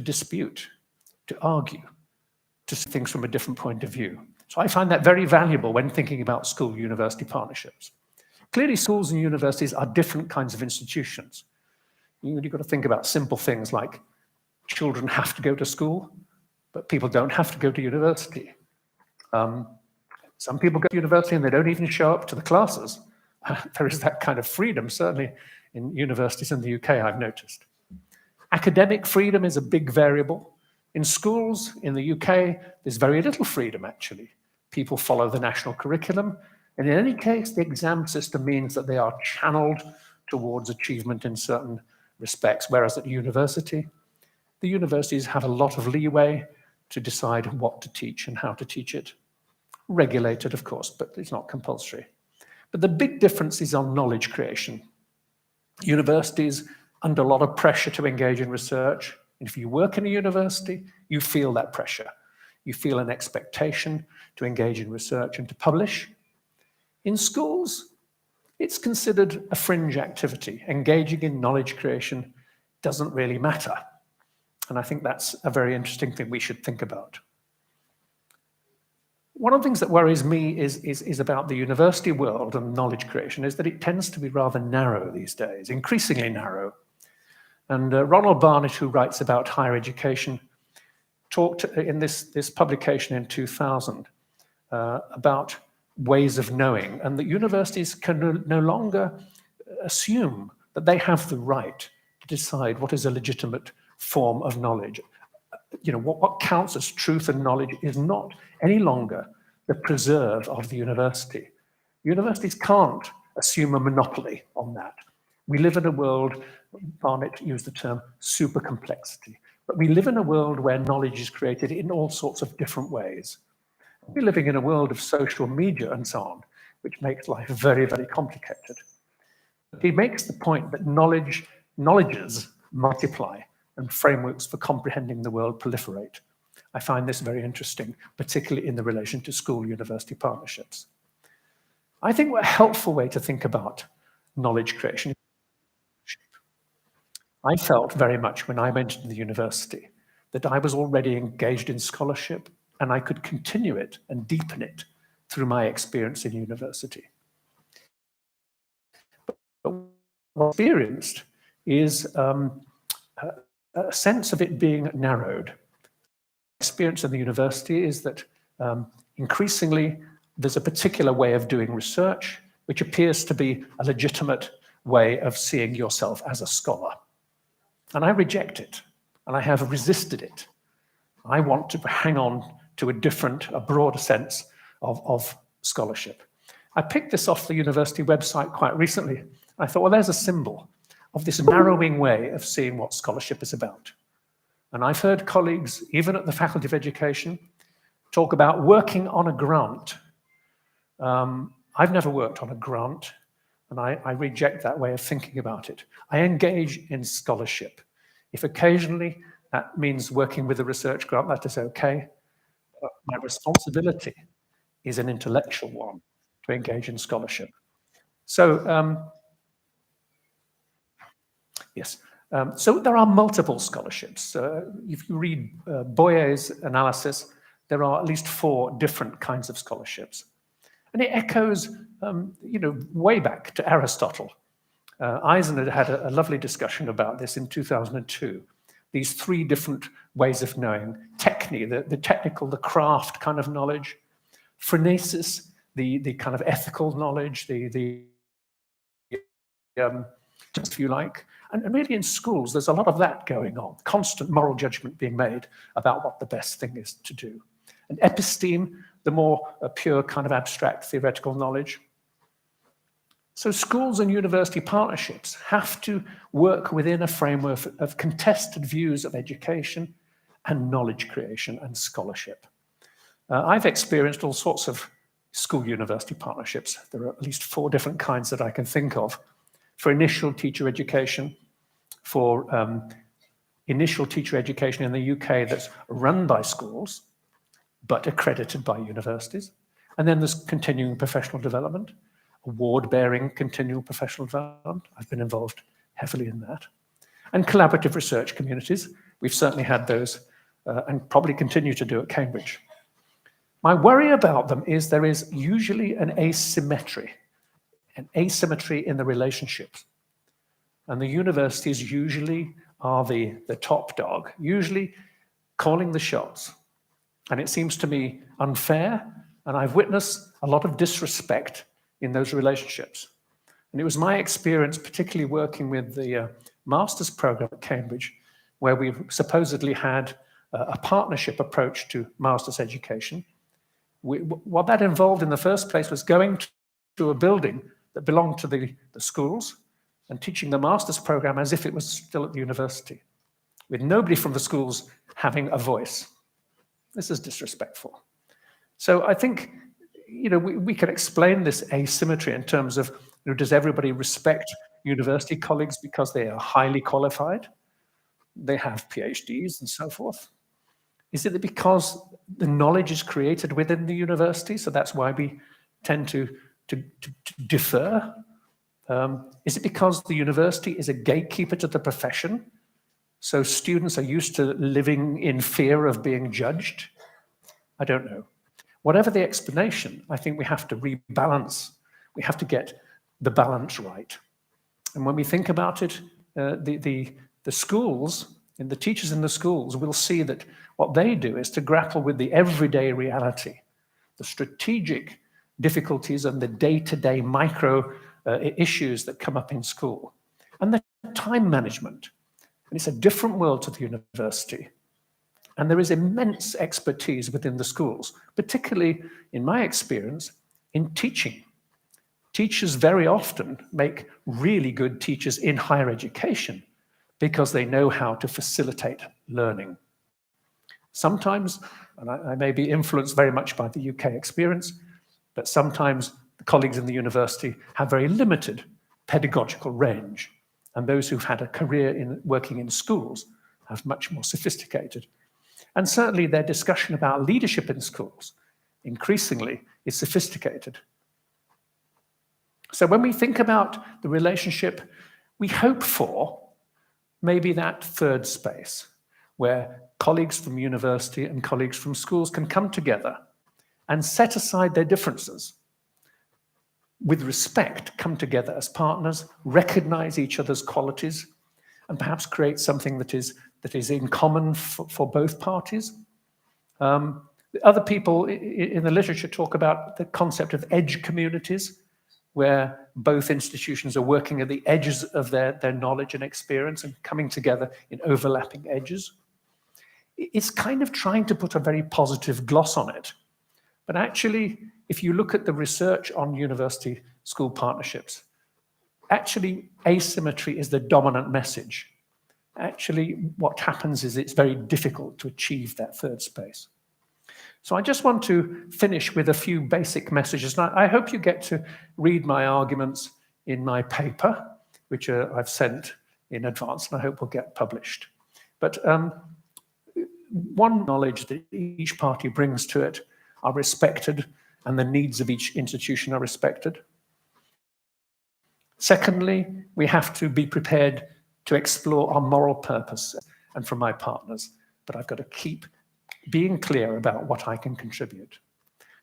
to dispute, to argue, to see things from a different point of view. So I find that very valuable when thinking about school-university partnerships. Clearly, schools and universities are different kinds of institutions. You've got to think about simple things like children have to go to school, but people don't have to go to university. Some people go to university and they don't even show up to the classes. There is that kind of freedom, certainly in universities in the UK, I've noticed. Academic freedom is a big variable. In schools in the UK, there's very little freedom, actually. People follow the national curriculum, and in any case, the exam system means that they are channeled towards achievement in certain respects, whereas at university, the universities have a lot of leeway to decide what to teach and how to teach it. Regulated, of course, but it's not compulsory. But the big difference is on knowledge creation. Universities under a lot of pressure to engage in research. And if you work in a university, you feel that pressure. You feel an expectation to engage in research and to publish. In schools, it's considered a fringe activity. Engaging in knowledge creation doesn't really matter. And I think that's a very interesting thing we should think about. One of the things that worries me is about the university world and knowledge creation is that it tends to be rather narrow these days, increasingly narrow. And Ronald Barnett, who writes about higher education, talked in this publication in 2000 about ways of knowing, and that universities can no longer assume that they have the right to decide what is a legitimate form of knowledge. You know, what counts as truth and knowledge is not any longer the preserve of the university. Universities can't assume a monopoly on that. We live in a world, Barnett used the term super complexity, but we live in a world where knowledge is created in all sorts of different ways. We're living in a world of social media and so on, which makes life very, very complicated. He makes the point that knowledges multiply and frameworks for comprehending the world proliferate. I find this very interesting, particularly in the relation to school-university partnerships. I think a helpful way to think about knowledge creation. I felt very much when I went to the university that I was already engaged in scholarship and I could continue it and deepen it through my experience in university. But what I experienced is a sense of it being narrowed. Experience in the university is that increasingly there's a particular way of doing research which appears to be a legitimate way of seeing yourself as a scholar. And I reject it, and I have resisted it. I want to hang on to a broader sense of scholarship. I picked this off the university website quite recently. I thought, well, there's a symbol of this narrowing way of seeing what scholarship is about. And I've heard colleagues, even at the Faculty of Education, talk about working on a grant. I've never worked on a grant, and I reject that way of thinking about it. I engage in scholarship. If occasionally that means working with a research grant, that is okay. But my responsibility is an intellectual one to engage in scholarship. So, yes. So there are multiple scholarships. If you read Boyer's analysis, there are at least 4 different kinds of scholarships. And it echoes, way back to Aristotle. Eisen had a lovely discussion about this in 2002. These 3 different ways of knowing: techne, the technical, the craft kind of knowledge; phronesis, the kind of ethical knowledge, just if you like. And really in schools, there's a lot of that going on, constant moral judgment being made about what the best thing is to do. And episteme, the more pure kind of abstract theoretical knowledge. So schools and university partnerships have to work within a framework of contested views of education and knowledge creation and scholarship. I've experienced all sorts of school-university partnerships. There are at least 4 different kinds that I can think of. For initial teacher education, for initial teacher education in the UK that's run by schools, but accredited by universities. And then there's continuing professional development, award-bearing continual professional development. I've been involved heavily in that. And collaborative research communities, We've certainly had those and probably continue to do at Cambridge. My worry about them is there is usually an asymmetry in the relationships. And the universities usually are the top dog, usually calling the shots. And it seems to me unfair, and I've witnessed a lot of disrespect in those relationships. And it was my experience, particularly working with the master's program at Cambridge, where we've supposedly had a partnership approach to master's education. What that involved in the first place was going to a building that belonged to the schools and teaching the master's program as if it was still at the university, with nobody from the schools having a voice. This is disrespectful. So I think, we can explain this asymmetry in terms of, does everybody respect university colleagues because they are highly qualified? They have PhDs and so forth. Is it because the knowledge is created within the university, so that's why we tend to defer? Is it because the university is a gatekeeper to the profession, so students are used to living in fear of being judged? I don't know. Whatever the explanation, I think we have to rebalance. We have to get the balance right. And when we think about it, the schools and the teachers in the schools will see that what they do is to grapple with the everyday reality, the strategic difficulties and the day-to-day micro issues that come up in school, and the time management. And it's a different world to the university. And there is immense expertise within the schools, particularly, in my experience, in teaching. Teachers very often make really good teachers in higher education because they know how to facilitate learning. Sometimes, and I may be influenced very much by the UK experience, but sometimes the colleagues in the university have very limited pedagogical range, and those who've had a career in working in schools have much more sophisticated. And certainly their discussion about leadership in schools increasingly is sophisticated. So when we think about the relationship, we hope for maybe that third space where colleagues from university and colleagues from schools can come together and set aside their differences. With respect, come together as partners, recognize each other's qualities, and perhaps create something that is in common for both parties. Other people in the literature talk about the concept of edge communities, where both institutions are working at the edges of their knowledge and experience and coming together in overlapping edges. It's kind of trying to put a very positive gloss on it. But actually, if you look at the research on university school partnerships, actually asymmetry is the dominant message. Actually, what happens is it's very difficult to achieve that third space. So I just want to finish with a few basic messages. And I hope you get to read my arguments in my paper, which I've sent in advance, and I hope will get published. But one knowledge that each party brings to it are respected, and the needs of each institution are respected. Secondly, we have to be prepared to explore our moral purpose, and from my partners, but I've got to keep being clear about what I can contribute.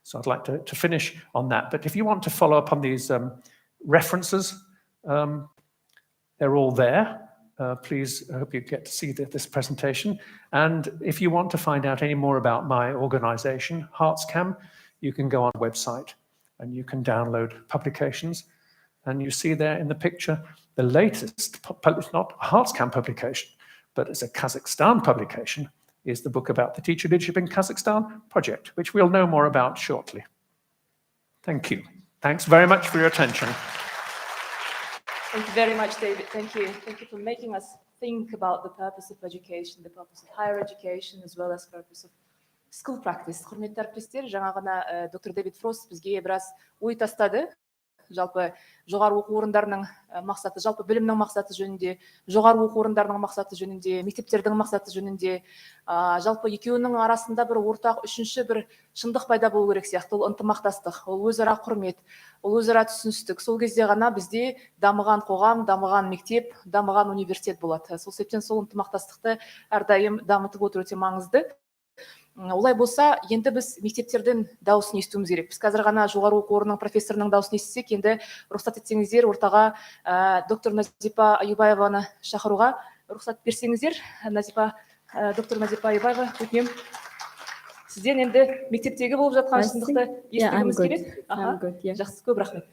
So I'd like to finish on that. But if you want to follow up on these references, they're all there. Please, I hope you get to see this presentation. And if you want to find out any more about my organization, HeartsCam, you can go on the website and you can download publications. And you see there in the picture, the latest, it's not a HeartsCam publication, but it's a Kazakhstan publication, is the book about the Teacher Leadership in Kazakhstan project, which we'll know more about shortly. Thank you. Thanks very much for your attention. Thank you very much, David. Thank you. Thank you for making us think about the purpose of education, the purpose of higher education, as well as purpose of school practice. Құрметті әріптестер, жаңа ғана доктор Дэвид Фрост бізге біраз ой тастады. жалпы жоғары оқу орындарының мақсаты, жалпы білімнің мақсаты жөнінде, жоғары оқу орындарының мақсаты жөнінде, мектептердің мақсаты жөнінде, жалпы екеуінің арасында бір ортақ үшінші бір шындық пайда болу керек сияқты. Ол ынтымақтастық, ол өзара құрмет, ол өзара түсіністік. Сол кезде ғана бізде дамыған қоғам, дамыған мектеп, дамыған университет болады. Сол себептен сол ынтымақтастықты әрдайым дамытып отыру өте маңызды. Олай болса, енді біз мектептердің дауысын естуіміз керек. Біз қазір ғана жоғары оқу орнының профессорының дауысын естісек, енді рұқсат етсеңіздер, ортаға доктор Назипа Аюбаеваны шақыруға рұқсат берсеңіздер. Доктор Назипа Аюбаева, өтінемін. Сізден енді мектептегі болып жатқан шындықты естігіміз келеді. Жақсы, көп рахмет.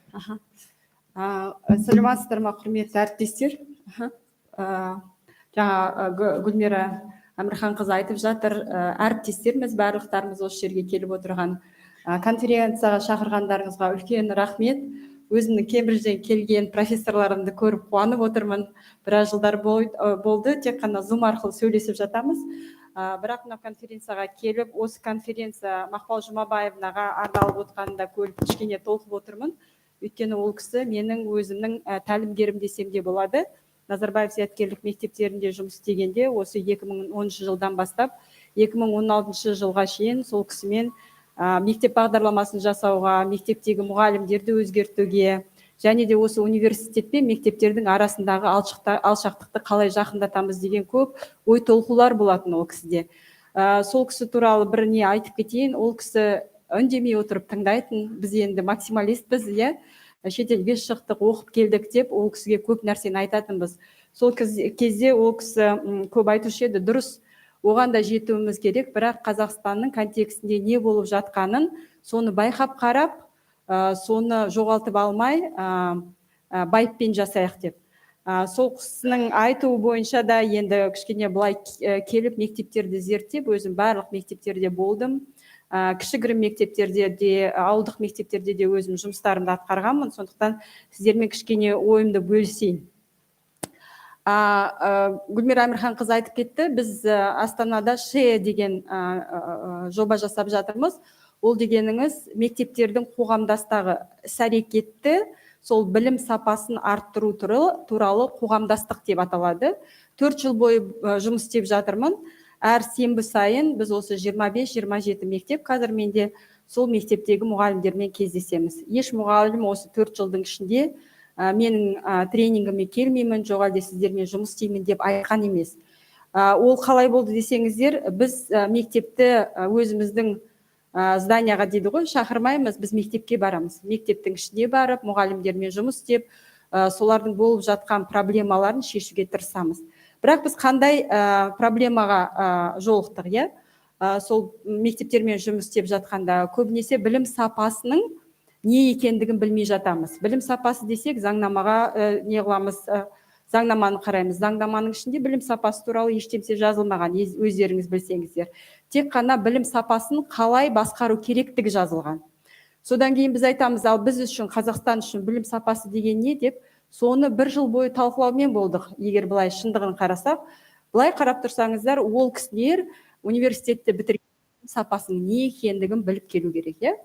Сәлеметсіздер ме, құрметті әріптестер? Жаңа Гүлмира Әмірханқызы айтып жатыр, әріптестеріміз барлықтарымыз осы жерге келіп отырған конференцияға шақырғандарыңызға үлкен рахмет. Өзімнің Кембриджден келген профессорларымды көріп қуанып отырмын. Біраз жылдар болды, тек қана Zoom арқылы сөйлесіп жатамыз. Бірақ мына конференцияға келіп, осы конференция Мақпал Жұмабаевнаға арналып отқанында көріп кішкене толқып отырмын. Өйткені ол кісі менің өзімнің тәлімгерім десем де болады. Назарбаев зияткерлік мектептерінде жұмыс істегенде, осы 2010 жылдан бастап 2016 жылға шейін сол кісімен мектеп бағдарламасын жасауға, мектептегі мұғалімдерді өзгертуге, және де осы университет пен мектептердің арасындағы алшақтықты қалай жақындатамыз деген көп ой толқулар болатын ол кісіде. Сол кісі туралы бір не айтып кетейін. Ол кісі үндемей отырып тыңдайтын. Біз енді максималистпіз, шетелге шықтық, оқып келдік деп, ол кісіге көп нәрсені айтатынбыз. Сол кезде ол кісі көп айтушы еді, дұрыс, оған да жетуіміз керек, бірақ Қазақстанның контекстінде не болып жатқанын, соны байқап қарап, соны жоғалтып алмай, байыппен жасайық деп. Сол кісінің айтуы бойынша да енді кішкене былай келіп мектептерді зерттеп, өзім барлық мектептерде болдым. Кішігірім мектептерде де, ауылдық мектептерде де өзім жұмыстарымды атқарғанмын, сондықтан сіздермен кішкене ойымды бөлісейін. Гүлмира Әмірханқызы айтып кетті, біз Астанада ШЕ деген жоба жасап жатырмыз. Ол дегеніңіз мектептердің қоғамдастығы іс-әрекетті, сол білім сапасын арттыру туралы қоғамдастық деп аталады. 4 жыл бойы жұмыс істеп жатырмын. Әр сенбі сайын біз осы 25-27 мектеп, қазір менде сол мектептегі мұғалімдермен кездесеміз. Еш мұғалім осы 4 жылдың ішінде менің тренингіме келмеймін, жоқ әлде сіздермен жұмыс істеймін деп айтқан емес. Ол қалай болды десеңіздер, біз мектепті өзіміздің зданияға дейді ғой, шақырмаймыз, біз мектепке барамыз. Мектептің ішіне барып, мұғалімдермен жұмыс істеп, солардың болып жатқан проблемаларын шешуге тырысамыз. Бірақ біз қандай проблемаға жолықтық, сол мектептермен жұмыс істеп жатқанда көбінесе білім сапасының не екендігін білмей жатамыз. Білім сапасы десек, заңнамаға не қыламыз, заңнаманы қараймыз. Заңнаманың ішінде білім сапасы туралы ештеңе жазылмаған, өздеріңіз білсеңіздер. Тек қана білім сапасын қалай басқару керектігі жазылған. Содан кейін біз айтамыз, ал біз үшін, Қазақстан үшін білім сапасы деген не деп, соны 1 жыл бойы талқылаумен болдық. Егер былай шындығын қарасақ, былай қарап тұрсаңыздар, ол кісілер университетті бітірген сапасының не екендігін біліп келу керек,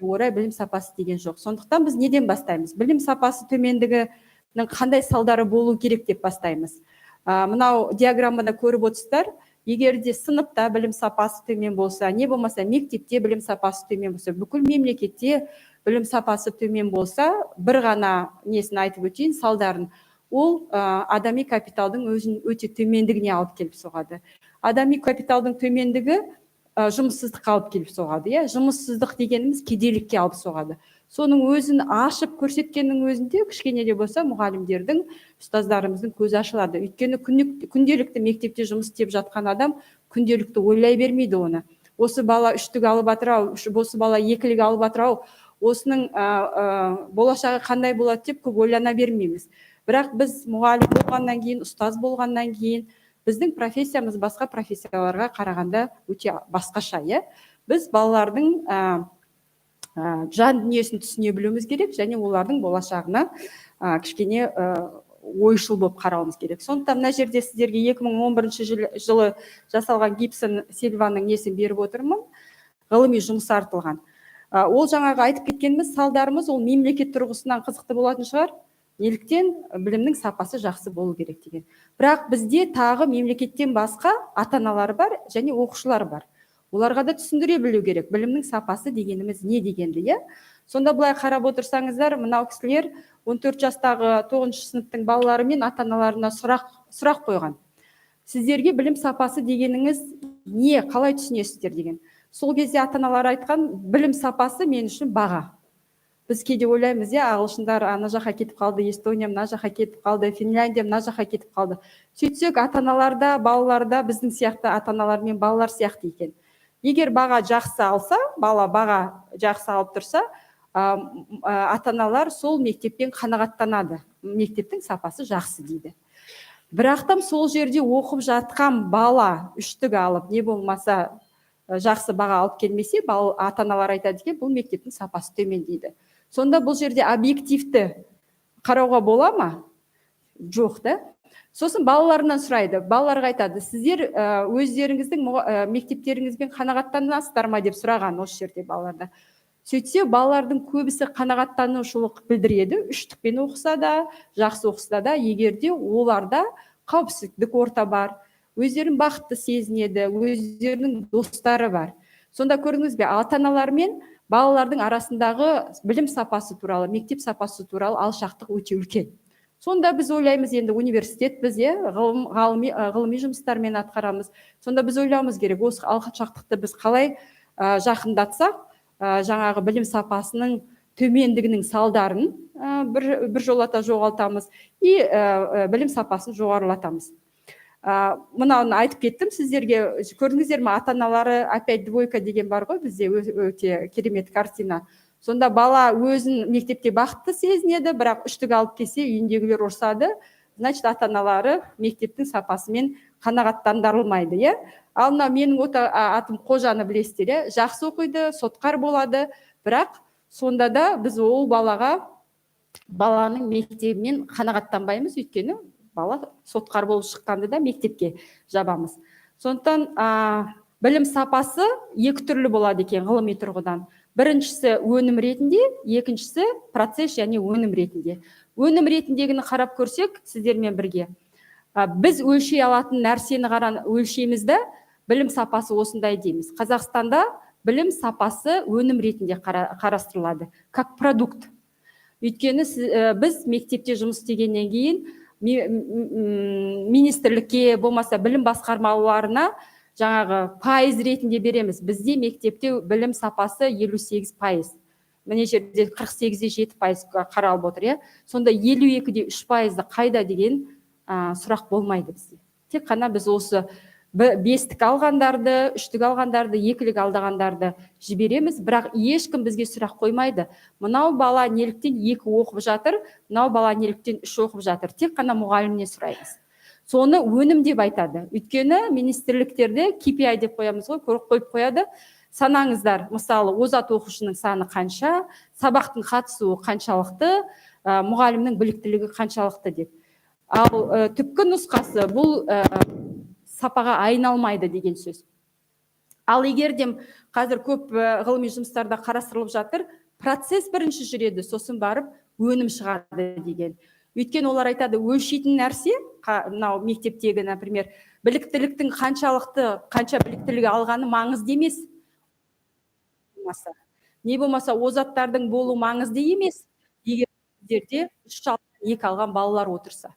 орай білім сапасы деген жоқ. Сондықтан біз неден бастаймыз? Білім сапасы төмендігінің қандай салдары болу керек деп бастаймыз. Мынау диаграммада көріп отырсыздар, егер де сыныпта білім сапасы төмен болса, не болмаса мектепте білім сапасы төмен болса, бүкіл мемлекетте білім сапасы төмен болса, бір ғана несін айтып өтейін, салдарын. Ол адами капиталдың өзін өте төмендігіне алып келіп соғады. Адами капиталдың төмендігі жұмыссыздыққа алып келіп соғады. Жұмыссыздық дегеніміз кедейлікке алып соғады. Соның өзін ашып көрсеткеннің өзінде кішкене де болса мұғалімдердің, ұстаздарымыздың көзі ашылады. Өйткені күнделікті мектепте жұмыс істеп жатқан адам күнделікті ойлай бермейді оны. Осы бала 3-тік алып атыр-ау, осы бала 2-лік алып атыр-ау, осының болашағы қандай болады деп көп ойлана бермейміз. Бірақ біз мұғалім болғаннан кейін, ұстаз болғаннан кейін, біздің профессиямыз басқа профессияларға қарағанда өте басқаша. Біз балалардың жан дүниесін түсіне білуіміз керек, және олардың болашағына кішкене ойшыл болып қарауымыз керек. Сондықтан мына жерде сіздерге 2011 жылы жасалған Гибсон Сильваның несін беріп отырмын, ғылыми жұмысы артылған. Ол жаңағы айтып кеткеніміз салдарымыз ол мемлекет тұрғысынан қызықты болатын шығар. Неліктен білімнің сапасы жақсы болу керек деген. Бірақ бізде тағы мемлекеттен басқа ата-аналар бар және оқушылар бар. Оларға да түсіндіре білу керек. Білімнің сапасы дегеніміз не дегенді, иә? Сонда былай қарап отырсаңыздар, мынау кісілер 14 жастағы 9 сыныптың балалары мен ата-аналарына сұрақ қойған. Сіздерге білім сапасы дегеніңіз не, қалай түсінесіздер деген. Сол кезде ата-аналар айтқан, білім сапасы мен үшін баға. Біз кейде ойлаймыз, ағылшындар ана жаққа кетіп қалды, Эстония мына жаққа кетіп қалды, Финляндия мына жаққа кетіп қалды. Сөйтсек, ата-аналарда, балаларда біздің сияқты ата-аналар мен балалар сияқты екен. Егер баға жақсы алса, бала баға жақсы алып тұрса, ата-аналар сол мектеппен қанағаттанады. Мектептің сапасы жақсы дейді. Бірақтан сол жерде оқып жатқан бала үштік алып, не болмаса жақсы баға алып келмесе, ата-аналар айтады екен, бұл мектептің сапасы төмен дейді. Сонда бұл жерде объективті қарауға бола ма? Жоқ, да? Сосын балаларынан сұрайды. Балаларға айтады, сіздер өздеріңіздің мектептеріңізбен қанағаттанасыздар ма деп сұраған осы жерде балаларда. Сөйтсе, балалардың көбісі қанағаттанушылық білдіреді. Үштікпен оқыса да, жақсы оқыса да, егерде оларда қауіпсіздік орта бар, өздерін бақытты сезінеді, өздерінің достары бар. Сонда көрдіңіз бе, ата-аналар мен балалардың арасындағы білім сапасы туралы, мектеп сапасы туралы алшақтық өте үлкен. Сонда біз ойлаймыз, енді университет біз ғылыми жұмыстармен атқарамыз. Сонда біз ойлауымыз керек, осы алшақтықты біз қалай жақындатсақ, жаңағы білім сапасының төмендігінің салдарын бір жолата жоғалтамыз и білім сапасын жоғарылатамыз. Мынауны айтып кеттім сіздерге, көрдіңіздер ме, ата-аналары опять двойка деген бар ғой, бізде өте керемет картина. Сонда бала өзін мектепте бақытты сезінеді, бірақ үштік алып келсе, үйіндегілер ұрсады, значит, ата-аналары мектептің сапасымен қанағаттандырылмайды, иә? Ал мына менің атым Қожаны білесіздер, жақсы оқиды, сотқар болады, бірақ сонда да біз ол баланың мектебімен қанағаттанбаймыз, өйткені бала сотқар болып шыққанды да мектепке жабамыз. Сондықтан білім сапасы екі түрлі болады екен ғылыми тұрғыдан. Біріншісі өнім ретінде, екіншісі процесс және өнім ретінде. Өнім ретіндегіні қарап көрсек, сіздермен бірге. Біз өлшей алатын нәрсені өлшеймізді, білім сапасы осындай дейміз. Қазақстанда білім сапасы өнім ретінде қарастырылады, как продукт. Өйткені біз мектепте жұмыс істегеннен кейін министрлікке, болмаса білім басқармаларына жаңағы пайыз ретінде береміз. Бізде мектепте білім сапасы 58%. Міне жерде 48-7% қаралып отыр. Сонда 52-3% қайда деген сұрақ болмайды бізде. Тек қана біз осы бестік алғандарды, үштік алғандарды, екілік алдағандарды жібереміз, бірақ ешкім бізге сұрақ қоймайды. Мынау бала неліктен 2 оқып жатыр, мынау бала неліктен 3 оқып жатыр. Тек қана мұғалімнен сұраймыз. Соны өнім деп айтады. Өйткені министрліктерде KPI деп қоямыз ғой, қойып қояды. Санаңыздар, мысалы, озат оқушының саны қанша, сабақтың қатысуы қаншалықты, мұғалімнің біліктілігі қаншалықты деп. Ал түпкі нұсқасы бұл сапаға айналмайды деген сөз. Ал егердем қазір көп ғылыми жұмыстарда қарастырылып жатыр, процесс бірінші жүреді, сосын барып өнім шығады деген. Өйткені олар айтады, өлшейтін нәрсе, мынау мектептегі, например, біліктіліктің қанша біліктілігі алғаны маңызды емес. Не болмаса, озаттардың болу маңызды емес, егер сіздерде 3-2 алған балалар отырса.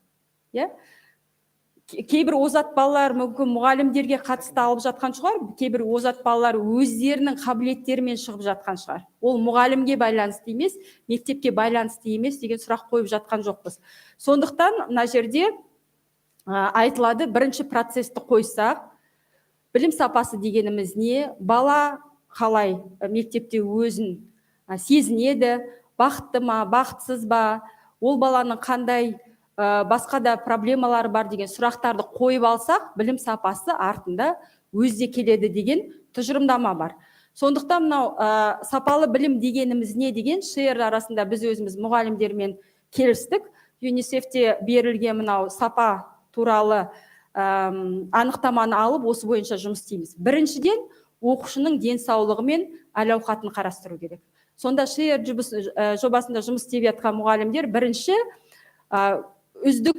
Кейбір озат балалар мүмкін мұғалімдерге қатысты алып жатқан шығар, кейбір озат балалар өздерінің қабілеттерімен шығып жатқан шығар. Ол мұғалімге байланысты емес, мектепке байланысты емес деген сұрақ қойып жатқан жоқпыз. Сондықтан мына жерде айтылады, бірінші процесті қойсақ, білім сапасы дегеніміз не? Бала қалай мектепте өзін сезінеді, бақытты ма, бақытсыз ба, ол баланың қандай басқа да проблемалары бар деген сұрақтарды қойып алсақ, білім сапасы артында өзде келеді деген тұжырымдама бар. Сондықтан мынау сапалы білім дегеніміз не деген шер арасында біз өзіміз мұғалімдермен келістік. ЮНИСЕФте берілген мынау сапа туралы анықтаманы алып, осы бойынша жұмыс істейміз. Біріншіден, оқушының денсаулығы мен әл-ауқатын қарастыру керек. Сонда шеер жобасында жұмыс істеп жатқан мұғалімдер бірінші үздік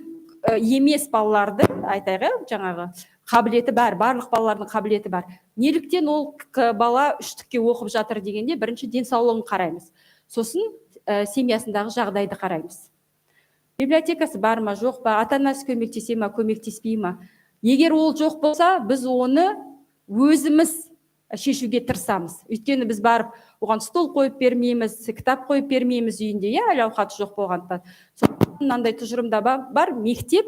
емес балаларды айтайық, жаңағы қабілеті бар, барлық балалардың қабілеті бар. Неліктен ол бала үштікке оқып жатыр дегенде, бірінші денсаулығын қараймыз. Сосын семьясындағы жағдайды қараймыз. Библиотекасы бар ма, жоқ па, ата-анасы көмектесе ма, көмектеспей ма. Егер ол жоқ болса, біз оны өзіміз шешуге тырысамыз. Өйткені біз барып, оған стол қойып бермейміз, кітап қойып бермейміз үйінде, әл ауқаты жоқ болғандықтан. Мынандай тұжырымда бар, мектеп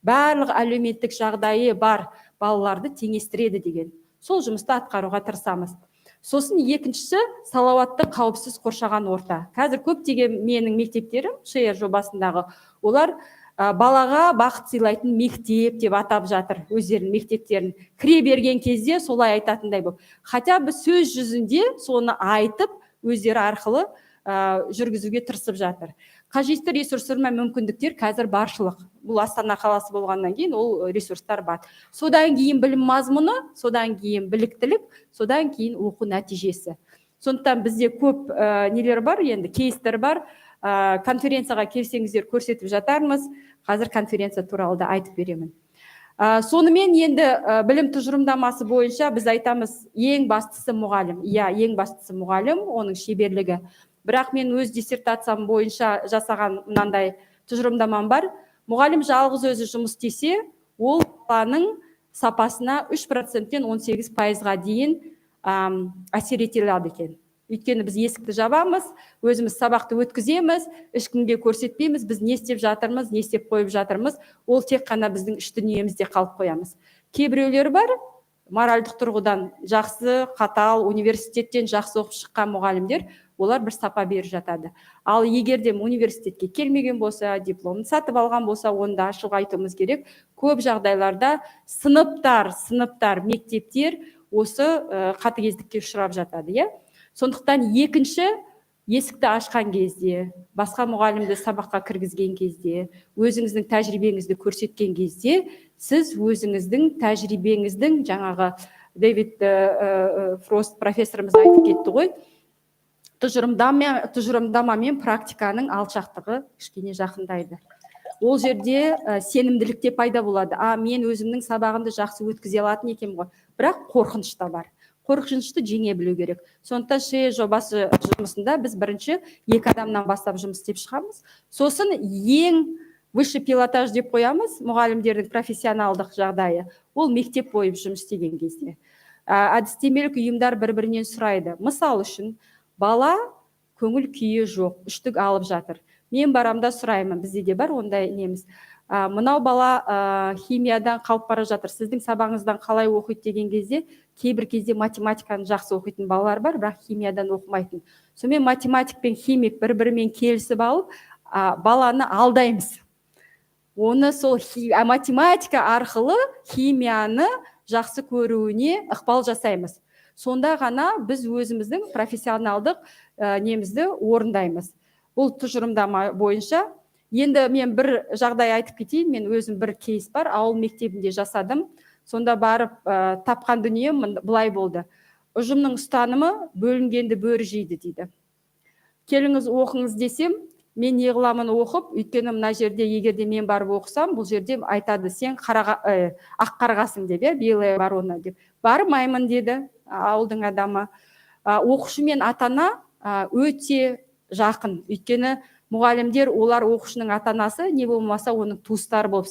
барлық әлеуметтік жағдайы бар балаларды теңестіреді деген. Сол жұмысты атқаруға тырысамыз. Сосын екіншісі салауатты, қауіпсіз қоршаған орта. Қазір көптеген менің мектептерім, шеер жобасындағы, олар балаға бақыт сыйлайтын мектеп деп атап жатыр өздерінің мектептерін. Кіре берген кезде солай айтатындай болып. Хотя біз сөз жүзінде соны айтып, өздері арқылы жүргізуге тырысып жатыр. Қажетті ресурстар мен мүмкіндіктер қазір баршылық. Бұл Астана қаласы болғаннан кейін ол ресурстар бар. Содан кейін білім мазмұны, содан кейін біліктілік, содан кейін оқу нәтижесі. Сондықтан бізде көп нелер бар, енді кейстер бар. Конференцияға келсеңіздер көрсетіп жатармыз. Қазір конференция туралы да айтып беремін. Сонымен енді білім тұжырымдамасы бойынша біз айтамыз, ең бастысы мұғалім. Иә, ең бастысы мұғалім, оның шеберлігі. Бірақ мен өз диссертациям бойынша жасаған мынандай тұжырымдамам бар. Мұғалім жалғыз өзі жұмыс істесе, ол баланың сапасына 3%-тен 18%-ға дейін әсер ете алады екен. Өйткені біз есікті жабамыз, өзіміз сабақты өткіземіз, ешкімге көрсетпейміз, біз не істеп жатырмыз, не істеп қойып жатырмыз, ол тек қана біздің іш дүниемізде қалып қоямыз. Кейбіреулер бар, моральдық тұрғыдан жақсы, қатал, университеттен жақсы оқып шыққан мұғалімдер, олар бір сапа беріп жатады. Ал егер де университетке келмеген болса, дипломын сатып алған болса, оны да ашық айтуымыз керек. Көп жағдайларда сыныптар, мектептер осы қатыгездікке ұшырап жатады, иә? Сондықтан екінші, есікті ашқан кезде, басқа мұғалімді сабаққа кіргізген кезде, өзіңіздің тәжірибеңізді көрсеткен кезде, сіз өзіңіздің тәжірибеңіздің, жаңағы Дэвид Фрост профессорымыз айтып кетті ғой, тұжырымдама мен практиканың алшақтығы кішкене жақындайды. Ол жерде сенімділікте пайда болады. Мен өзімнің сабағымды жақсы өткізе алатын екенмін ғой. Бірақ қорқыныш та бар. Қорқынышты жеңе білу керек. Сондықтан шеер жобасы жұмысында біз бірінші 2 адамнан бастап жұмыс істеп шығамыз. Сосын ең высший пилотаж деп қоямыз, мұғалімдердің профессионалдық жағдайы. Ол мектеп бойып жұмыс істеген кезде. Әдістемелік ұйымдар бір-бірінен сұрайды. Мысал үшін, бала көңіл күйі жоқ, 3-тік алып жатыр. Мен барамда сұраймын, бізде де бар ондай неміз. Мынау бала химиядан қалып бара жатыр, сіздің сабағыңыздан қалай оқиды деген кезде, кейбір кезде математиканы жақсы оқитын балалар бар, бірақ химиядан оқымайтын. Сонымен математик пен химик бір-бірімен келісіп алып, баланы алдаймыз. Оны сол математика арқылы химияны жақсы көруіне ықпал жасаймыз. Сонда ғана біз өзіміздің профессионалдық немізді орындаймыз. Бұл тұжырымдама бойынша. Енді мен бір жағдай айтып кетейін, мен өзім бір кейс бар, ауыл мектебінде жасадым. Сонда барып тапқан дүнием былай болды. Ұжымның ұстанымы бөлінгенді бөрі жейді дейді. Келіңіз оқыңыз десем, мен не қыламын оқып, өйткені мына жерде егерде мен барып оқысам, бұл жерде айтады, сен ақ қарғасың деп, белая ворона деп. Бармаймын деді ауылдың адамы. Оқушы мен ата-ана өте жақын, өйткені мұғалімдер, олар оқушының ата-анасы, не болмаса оның туыстары болып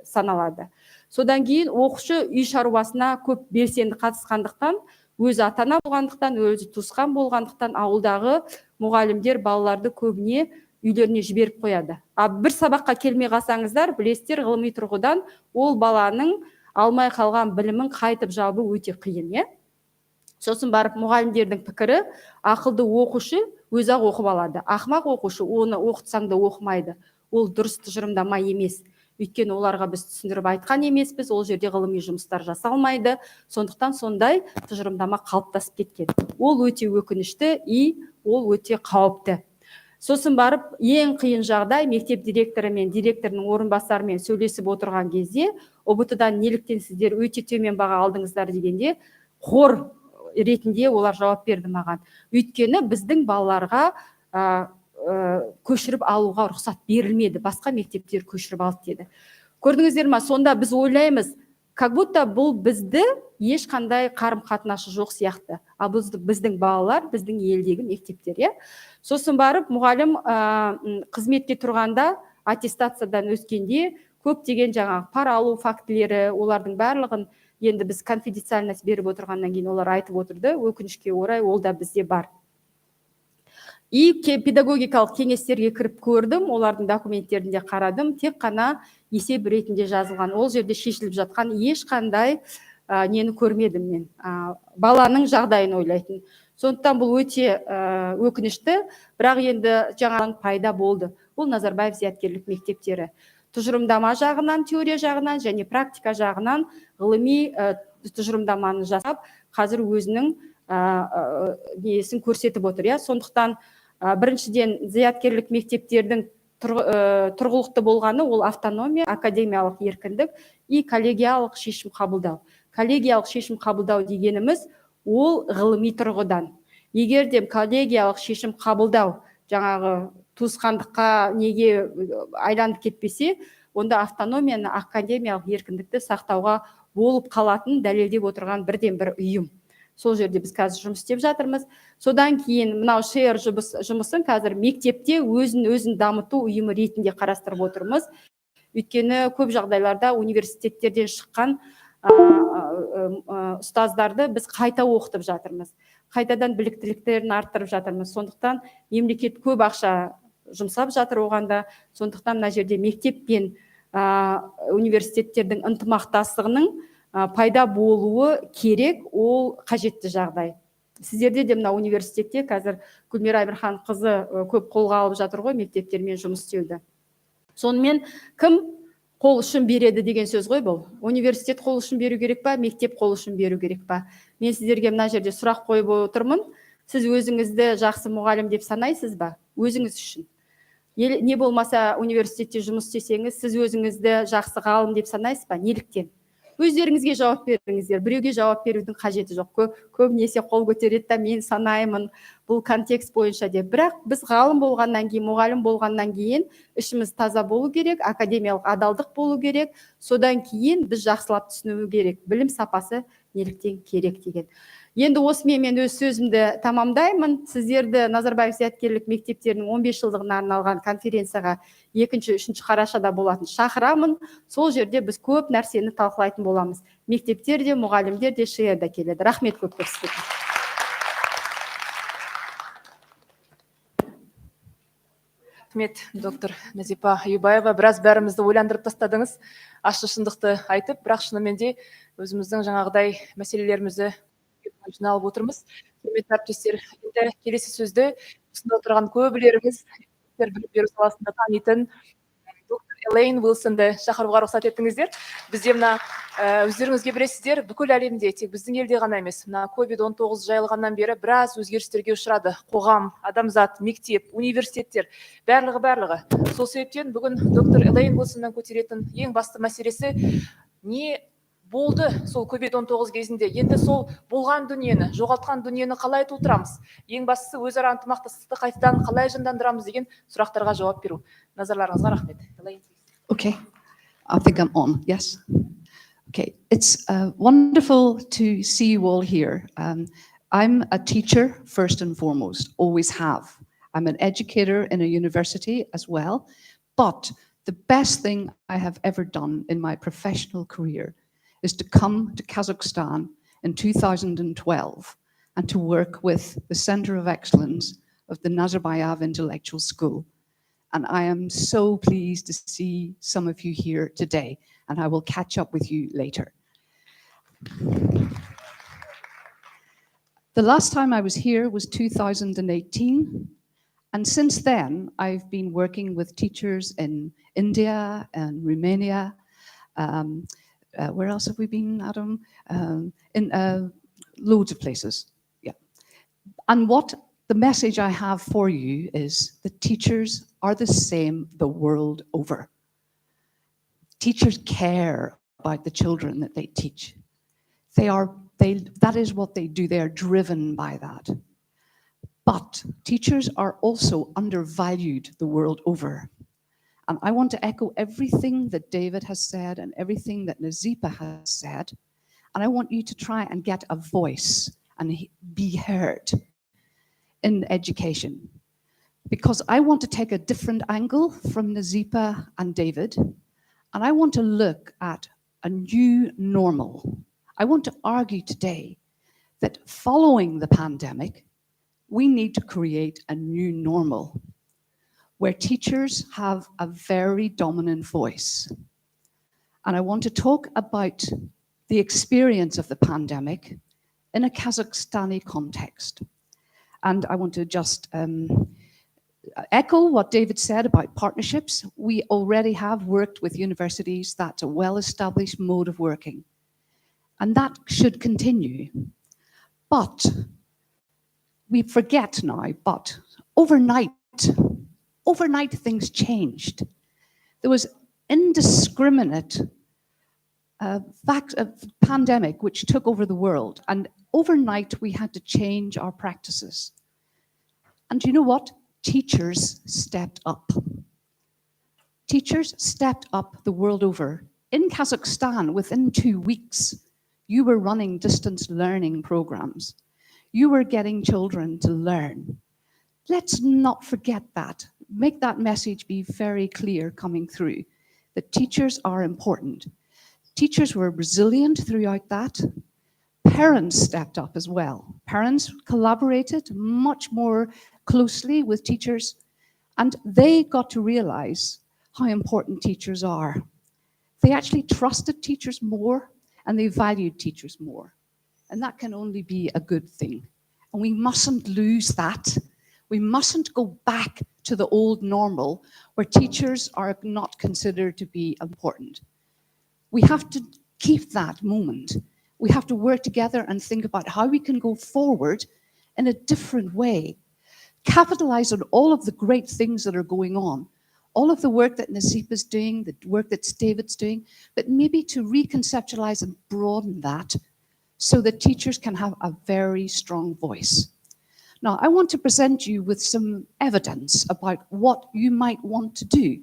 саналады. Содан кейін оқушы үй шаруасына көп белсенді қатысқандықтан, өзі ата-ана болғандықтан, өзі туысқан болғандықтан, ауылдағы мұғалімдер балаларды көбіне үйлеріне жіберіп қояды. Бір сабаққа келмей қалсаңыздар, білесіздер, ғылыми тұрғыдан ол баланың алмай қалған білімін қайтып жабу өте қиын, Сосын барып мұғалімдердің пікірі, ақылды оқушы өзі-ақ оқып алады. Ақымақ оқушы оны оқытсаң да оқымайды. Ол дұрыс тұжырымдама емес. Өйткені оларға біз түсіндіріп айтқан емеспіз, ол жерде ғылыми жұмыстар жасалмайды. Сондықтан сондай тұжырымдама қалыптасып кеткен. Ол өте өкінішті, ол өте қауіпті. Сосын барып, ең қиын жағдай мектеп директоры мен директорының орынбасарымен сөйлесіп отырған кезде, ұбт-дан неліктен сіздер өте төмен баға алдыңыздар дегенде, қор ретінде олар жауап берді маған. Өйткені біздің балаларға көшіріп алуға рұқсат берілмеді, басқа мектептер көшіріп алды деді. Көрдіңіздер ма, сонда біз ойлаймыз, как будто бұл бізді ешқандай қарым-қатынасы жоқ сияқты. Ал біздің балалар, біздің елдегі мектептер, Сосын барып, мұғалім қызметке тұрғанда, аттестациядан өскенде, көптеген жаңағы пара алу фактілері, олардың барлығын енді біз конфиденциальность беріп отырғаннан кейін олар айтып отырды, өкінішке орай ол да бізде бар. И педагогикалық кеңестерге кіріп көрдім, олардың документтерінде қарадым, тек қана есеп ретінде жазылған. Ол жерде шешіліп жатқан ешқандай нені көрмедім мен. Баланың жағдайын ойлайтын. Сондықтан бұл өте өкінішті, бірақ енді жаңадан пайда болды. Бұл Назарбаев зияткерлік мектептері. Тұжырымдама жағынан, теория жағынан және практика жағынан ғылыми тұжырымдаманы жасап, қазір өзінің несін көрсетіп отыр. Сондықтан біріншіден зияткерлік мектептердің тұрғылықты болғаны ол автономия, академиялық еркіндік и коллегиялық шешім қабылдау. Коллегиялық шешім қабылдау дегеніміз ол ғылыми тұрғыдан. Егер де коллегиялық шешім қабылдау жаңағы туысқандыққа неге айланып кетпесе, онда автономияны, академиялық еркіндікті сақтауға болып қалатын дәлелдеп отырған бірден бір ұйым. Сол жерде біз қазір жұмыс істеп жатырмыз. Содан кейін мынау ШР жұмысын қазір мектепте өзін дамыту ұйымы ретінде қарастырып отырмыз. Өйткені көп жағдайларда университеттерден шыққан ұстаздарды біз қайта оқытып жатырмыз. Қайтадан біліктіліктерін арттырып жатырмыз. Сондықтан мемлекет көп ақша жұмсап жатыр оғанда. Сондықтан мына жерде мектеп пен университеттердің ынтымақтастығының пайда болуы керек, ол қажетті жағдай. Сіздерде де мына университетте қазір Гүлмира Айбірхан қызы көп қолға алып жатыр ғой мектептермен жұмыс істеуді. Сонымен кім қол ұшын береді деген сөз ғой бұл. Университет қол ұшын беру керек па, мектеп қол ұшын беру керек па? Мен сіздерге мына жерде сұрақ қойып отырмын. Сіз өзіңізді жақсы мұғалім деп санайсыз ба? Өзіңіз үшін. Не болмаса университетте жұмыс істесеңіз, сіз өзіңізді жақсы ғалым деп санайсыз ба? Неліктен? Өздеріңізге жауап беріңіздер. Біреуге жауап берудің қажеті жоқ. Көбінесе қол көтереді да мен санаймын бұл контекст бойынша деп. Бірақ біз ғалым болғаннан кейін, мұғалім болғаннан кейін ішіміз таза болу керек, академиялық адалдық болу керек. Содан кейін біз жақсылап түсіну керек. Білім сапасы неліктен керек деген. Енді осымен мен өз сөзімді тамамдаймын. Сіздерді Назарбаев зияткерлік мектептерінің 15 жылдығына арналған конференцияға 2-3 қарашада болатын шақырамын. Сол жерде біз көп нәрсені талқылайтын боламыз. Мектептер де, мұғалімдер де, ШР да келеді. Рахмет көп сізге. Рахмет, доктор Назипа Юбаева. Біраз бәрімізді ойландырып тастадыңыз. Ащы шындықты айтып, бірақ шынымен де өзіміздің жаңағыдай мәселелерімізді жиналып отырмыз. Құрметті әріптестер, енді келесі сөзді осында отырған көбілеріңіз білім беру саласында танитын доктор Элейн Уилсонды шақыруға рұқсат еттіңіздер. Бізде мына өздеріңізге білесіздер, бүкіл әлемде, тек біздің елде ғана емес, мына COVID-19 жайылғаннан бері біраз өзгерістерге ұшырады. Қоғам, адамзат, мектеп, университеттер, барлығы. Сол себептен бүгін доктор Элейн Уилсоннан көтеретін ең басты мәселесі не болды сол COVID-19 кезінде? Енді сол болған дүниені, жоғалтқан дүниені қалай тудырамыз? Ең бастысы өзара ынтымақтастықты қайтадан қалай жандандырамыз деген сұрақтарға жауап беру. Назарларыңызға рахмет. Okay, I think I'm on. Yes. Okay, it's wonderful to see you all here. I'm a teacher first and foremost, always have. I'm an educator in a university as well, but the best thing I have ever done in my professional career is to come to Kazakhstan in 2012 and to work with the Center of Excellence of the Nazarbayev Intellectual School. And I am so pleased to see some of you here today, and I will catch up with you later. The last time I was here was 2018, and since then I've been working with teachers in India and Romania. Where else have we been, Adam? In loads of places, yeah. And what the message I have for you is that teachers are the same the world over. Teachers care about the children that they teach. that is what they do. They are driven by that. But teachers are also undervalued the world over. And I want to echo everything that David has said and everything that Nazipa has said. And I want you to try and get a voice and be heard in education. Because I want to take a different angle from Nazipa and David. And I want to look at a new normal. I want to argue today that following the pandemic, we need to create a new normal where teachers have a very dominant voice. And I want to talk about the experience of the pandemic in a Kazakhstani context. And I want to just echo what David said about partnerships. We already have worked with universities. That's a well-established mode of working. And that should continue. But we forget now, but overnight things changed. There was indiscriminate pandemic which took over the world, and overnight we had to change our practices. And you know what? Teachers stepped up. Teachers stepped up the world over. In Kazakhstan, within 2 weeks, you were running distance learning programs. You were getting children to learn. Let's not forget that. Make that message be very clear coming through, that teachers are important. Teachers were resilient throughout that. Parents stepped up as well. Parents collaborated much more closely with teachers, and they got to realize how important teachers are. They actually trusted teachers more, and they valued teachers more. And that can only be a good thing. And we mustn't lose that. We mustn't go back to the old normal where teachers are not considered to be important. We have to keep that moment. We have to work together and think about how we can go forward in a different way. Capitalize on all of the great things that are going on, all of the work that Nazipa is doing, the work that David's doing, but maybe to reconceptualize and broaden that so that teachers can have a very strong voice. Now, I want to present you with some evidence about what you might want to do,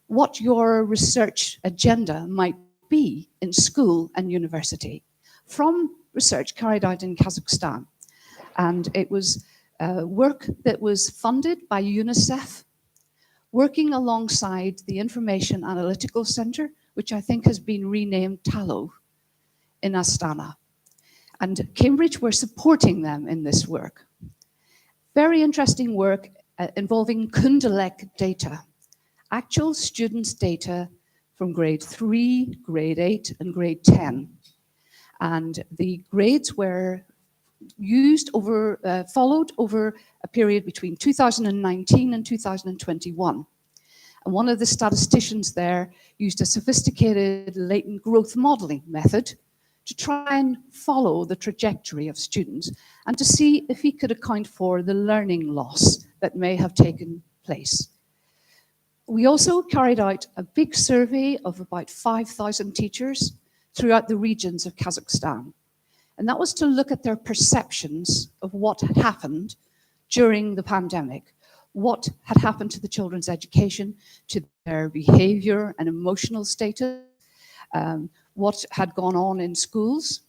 what your research agenda might be in school and university, from research carried out in Kazakhstan. And it was work that was funded by UNICEF, working alongside the Information Analytical Center, which I think has been renamed TALO in Astana. And Cambridge were supporting them in this work. Very interesting work involving Kundalek data, actual students' data from grade 3, grade 8, and grade 10. And the grades were used followed over a period between 2019 and 2021. And one of the statisticians there used a sophisticated latent growth modeling method to try and follow the trajectory of students and to see if he could account for the learning loss that may have taken place. We also carried out a big survey of about 5,000 teachers throughout the regions of Kazakhstan. And that was to look at their perceptions of what had happened during the pandemic, what had happened to the children's education, to their behavior and emotional status, what had gone on in schools.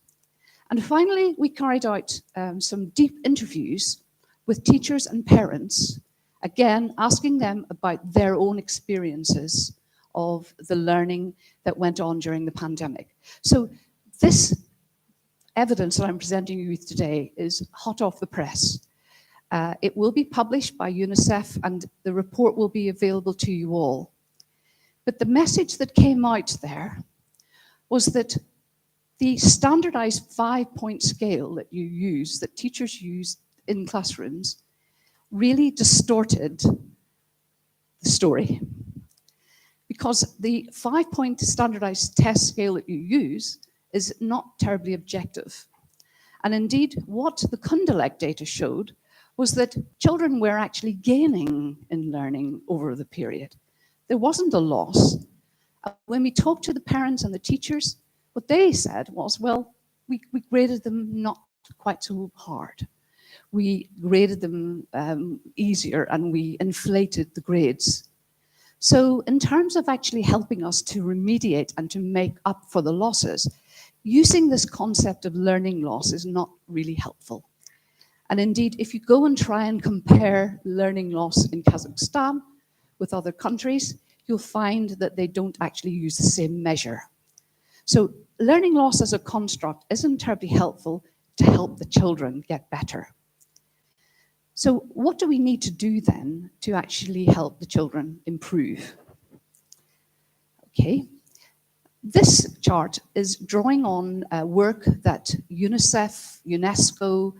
And finally, we carried out some deep interviews with teachers and parents, again, asking them about their own experiences of the learning that went on during the pandemic. So this evidence that I'm presenting you with today is hot off the press. It will be published by UNICEF and the report will be available to you all. But the message that came out there was that the standardized 5-point scale that you use, that teachers use in classrooms, really distorted the story. Because the 5-point standardized test scale that you use is not terribly objective. And indeed, what the Kundalek data showed was that children were actually gaining in learning over the period. There wasn't a loss. When we talked to the parents and the teachers, what they said was, well, we graded them not quite so hard. We graded them easier, and we inflated the grades. So in terms of actually helping us to remediate and to make up for the losses, using this concept of learning loss is not really helpful. And indeed, if you go and try and compare learning loss in Kazakhstan with other countries, you'll find that they don't actually use the same measure. So learning loss as a construct isn't terribly helpful to help the children get better. So what do we need to do then to actually help the children improve? Okay, this chart is drawing on work that UNICEF, UNESCO,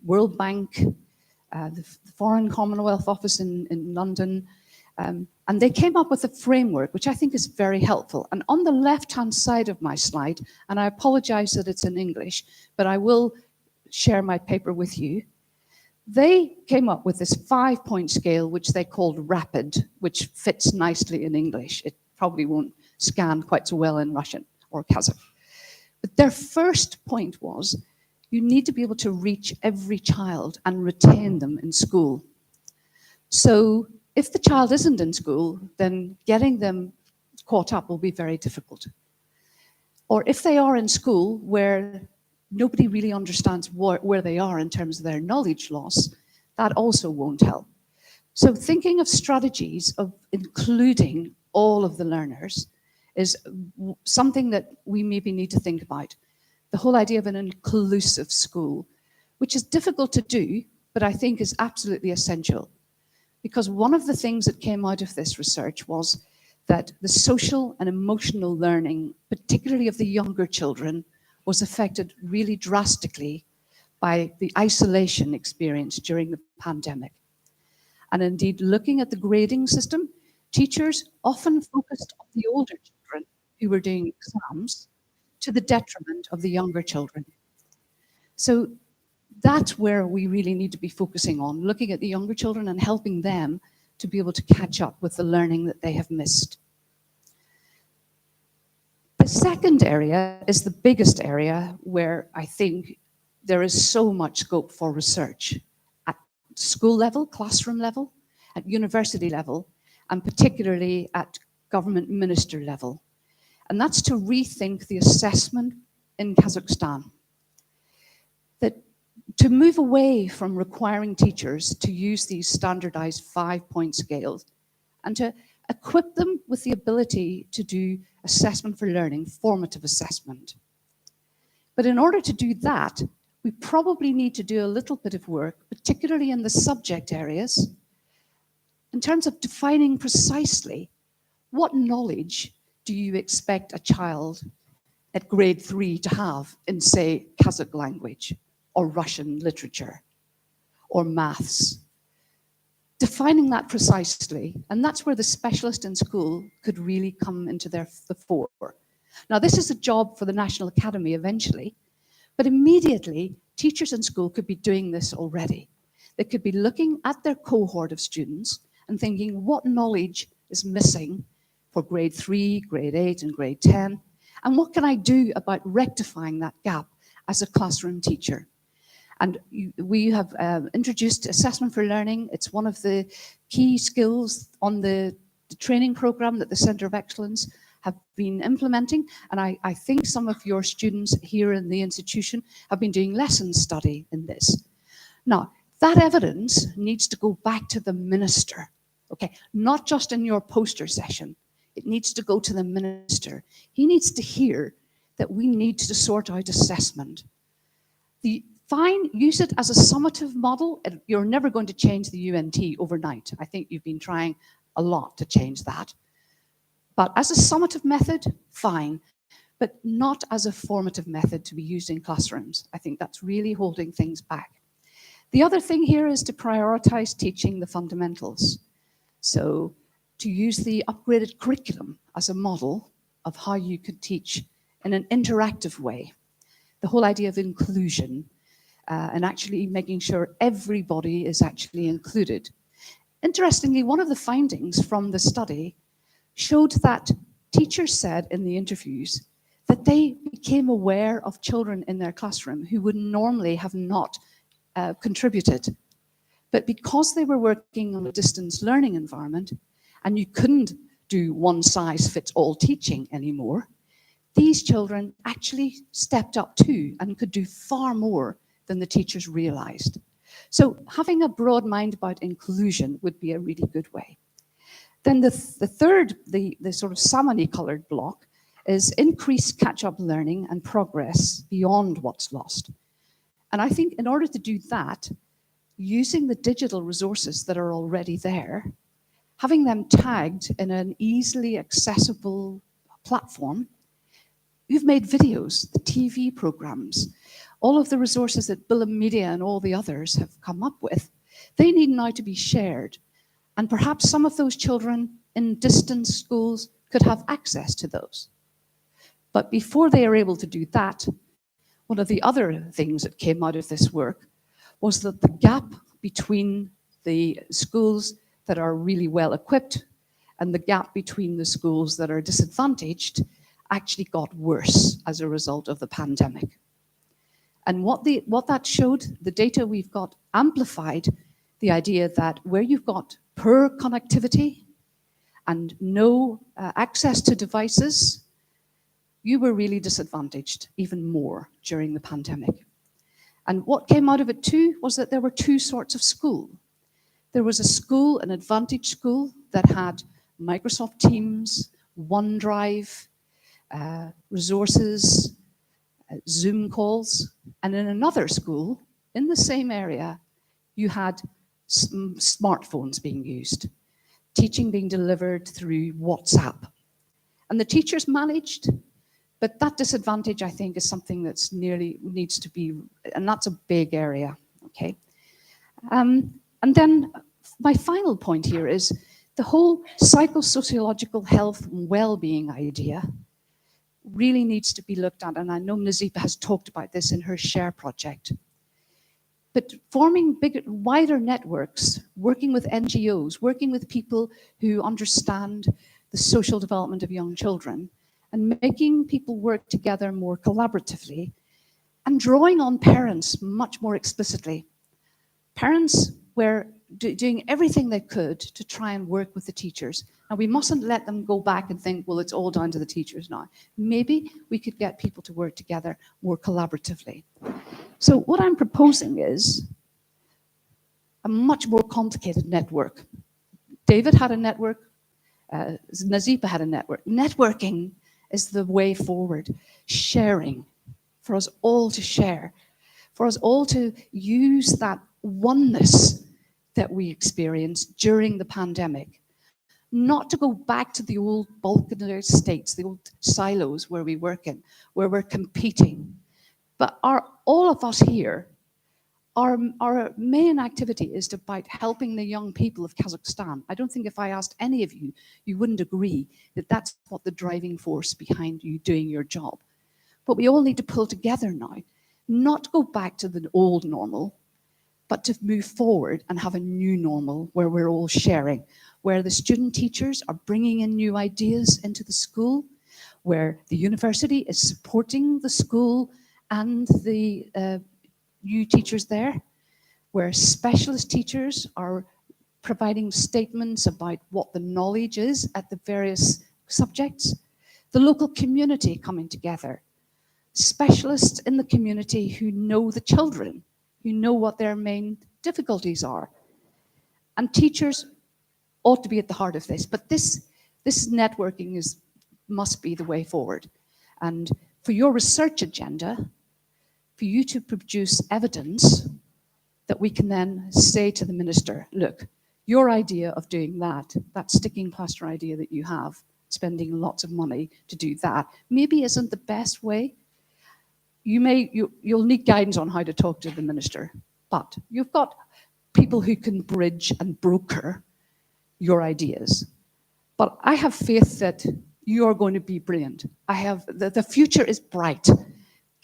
World Bank, the Foreign Commonwealth Office in London, and they came up with a framework which I think is very helpful. And on the left-hand side of my slide, and I apologize that it's in English, but I will share my paper with you. They came up with this 5-point scale, which they called RAPID, which fits nicely in English. It probably won't scan quite so well in Russian or Kazakh. But their first point was, you need to be able to reach every child and retain them in school. So if the child isn't in school, then getting them caught up will be very difficult. Or if they are in school where nobody really understands where they are in terms of their knowledge loss, that also won't help. So thinking of strategies of including all of the learners is something that we maybe need to think about. The whole idea of an inclusive school, which is difficult to do, but I think is absolutely essential. Because one of the things that came out of this research was that the social and emotional learning, particularly of the younger children, was affected really drastically by the isolation experienced during the pandemic. And indeed, looking at the grading system, teachers often focused on the older children who were doing exams to the detriment of the younger children. So that's where we really need to be focusing on, looking at the younger children and helping them to be able to catch up with the learning that they have missed. The second area is the biggest area where I think there is so much scope for research at school level, classroom level, at university level, and particularly at government minister level. And that's to rethink the assessment in Kazakhstan. That to move away from requiring teachers to use these standardized 5-point scales and to equip them with the ability to do assessment for learning, formative assessment. But in order to do that, we probably need to do a little bit of work, particularly in the subject areas, in terms of defining precisely what knowledge do you expect a child at grade 3 to have in, say, Kazakh language or Russian literature or maths. Defining that precisely, and that's where the specialist in school could really come into the fore. Now, this is a job for the National Academy eventually, but immediately teachers in school could be doing this already. They could be looking at their cohort of students and thinking, what knowledge is missing for grade 3, grade 8, and grade 10? And what can I do about rectifying that gap as a classroom teacher? And we have introduced assessment for learning. It's one of the key skills on the training program that the Centre of Excellence have been implementing. And I think some of your students here in the institution have been doing lesson study in this. Now, that evidence needs to go back to the minister, okay? Not just in your poster session. It needs to go to the minister. He needs to hear that we need to sort out assessment. Fine, use it as a summative model. You're never going to change the UNT overnight. I think you've been trying a lot to change that. But as a summative method, fine, but not as a formative method to be used in classrooms. I think that's really holding things back. The other thing here is to prioritize teaching the fundamentals. So to use the upgraded curriculum as a model of how you could teach in an interactive way. The whole idea of inclusion, and actually making sure everybody is actually included. Interestingly, one of the findings from the study showed that teachers said in the interviews that they became aware of children in their classroom who would normally have not contributed. But because they were working on a distance learning environment, and you couldn't do one-size-fits-all teaching anymore, these children actually stepped up too and could do far more than the teachers realized. So having a broad mind about inclusion would be a really good way. Then the third, the sort of salmony-colored block, is increased catch-up learning and progress beyond what's lost. And I think in order to do that, using the digital resources that are already there, having them tagged in an easily accessible platform. You've made videos, the TV programs, all of the resources that Bill and Media and all the others have come up with, they need now to be shared. And perhaps some of those children in distance schools could have access to those. But before they are able to do that, one of the other things that came out of this work was that the gap between the schools that are really well equipped and the gap between the schools that are disadvantaged actually got worse as a result of the pandemic. And what that showed, the data we've got amplified the idea that where you've got poor connectivity and no access to devices, you were really disadvantaged even more during the pandemic. And what came out of it too was that there were two sorts of school. There was a school, an advantage school, that had Microsoft Teams, OneDrive, resources, Zoom calls, and in another school, in the same area, you had smartphones being used, teaching being delivered through WhatsApp. And the teachers managed, but that disadvantage, I think, is something that's needs to be, and that's a big area, okay? And then my final point here is the whole psychosociological health and well-being idea really needs to be looked at, and I know Nazipa has talked about this in her SHARE project. But forming bigger, wider networks, working with NGOs, working with people who understand the social development of young children, and making people work together more collaboratively, and drawing on parents much more explicitly. Parents were doing everything they could to try and work with the teachers. And we mustn't let them go back and think, well, it's all down to the teachers now. Maybe we could get people to work together more collaboratively. So what I'm proposing is a much more complicated network. David had a network, Nazipa had a network. Networking is the way forward. Sharing, for us all to share, for us all to use that oneness that we experienced during the pandemic. Not to go back to the old balkanized states, the old silos where we work in, where we're competing. But all of us here, our main activity is about helping the young people of Kazakhstan. I don't think if I asked any of you, you wouldn't agree that that's what the driving force behind you doing your job. But we all need to pull together now, not to go back to the old normal, but to move forward and have a new normal where we're all sharing, where the student teachers are bringing in new ideas into the school, where the university is supporting the school and the new teachers there, where specialist teachers are providing statements about what the knowledge is at the various subjects, the local community coming together, specialists in the community who know the children, who know what their main difficulties are. And teachers ought to be at the heart of this, but this networking must be the way forward. And for your research agenda, for you to produce evidence that we can then say to the minister, look, your idea of doing that sticking plaster idea that you have, spending lots of money to do that, maybe isn't the best way. You'll need guidance on how to talk to the minister, but you've got people who can bridge and broker your ideas. But I have faith that you are going to be brilliant. The future is bright.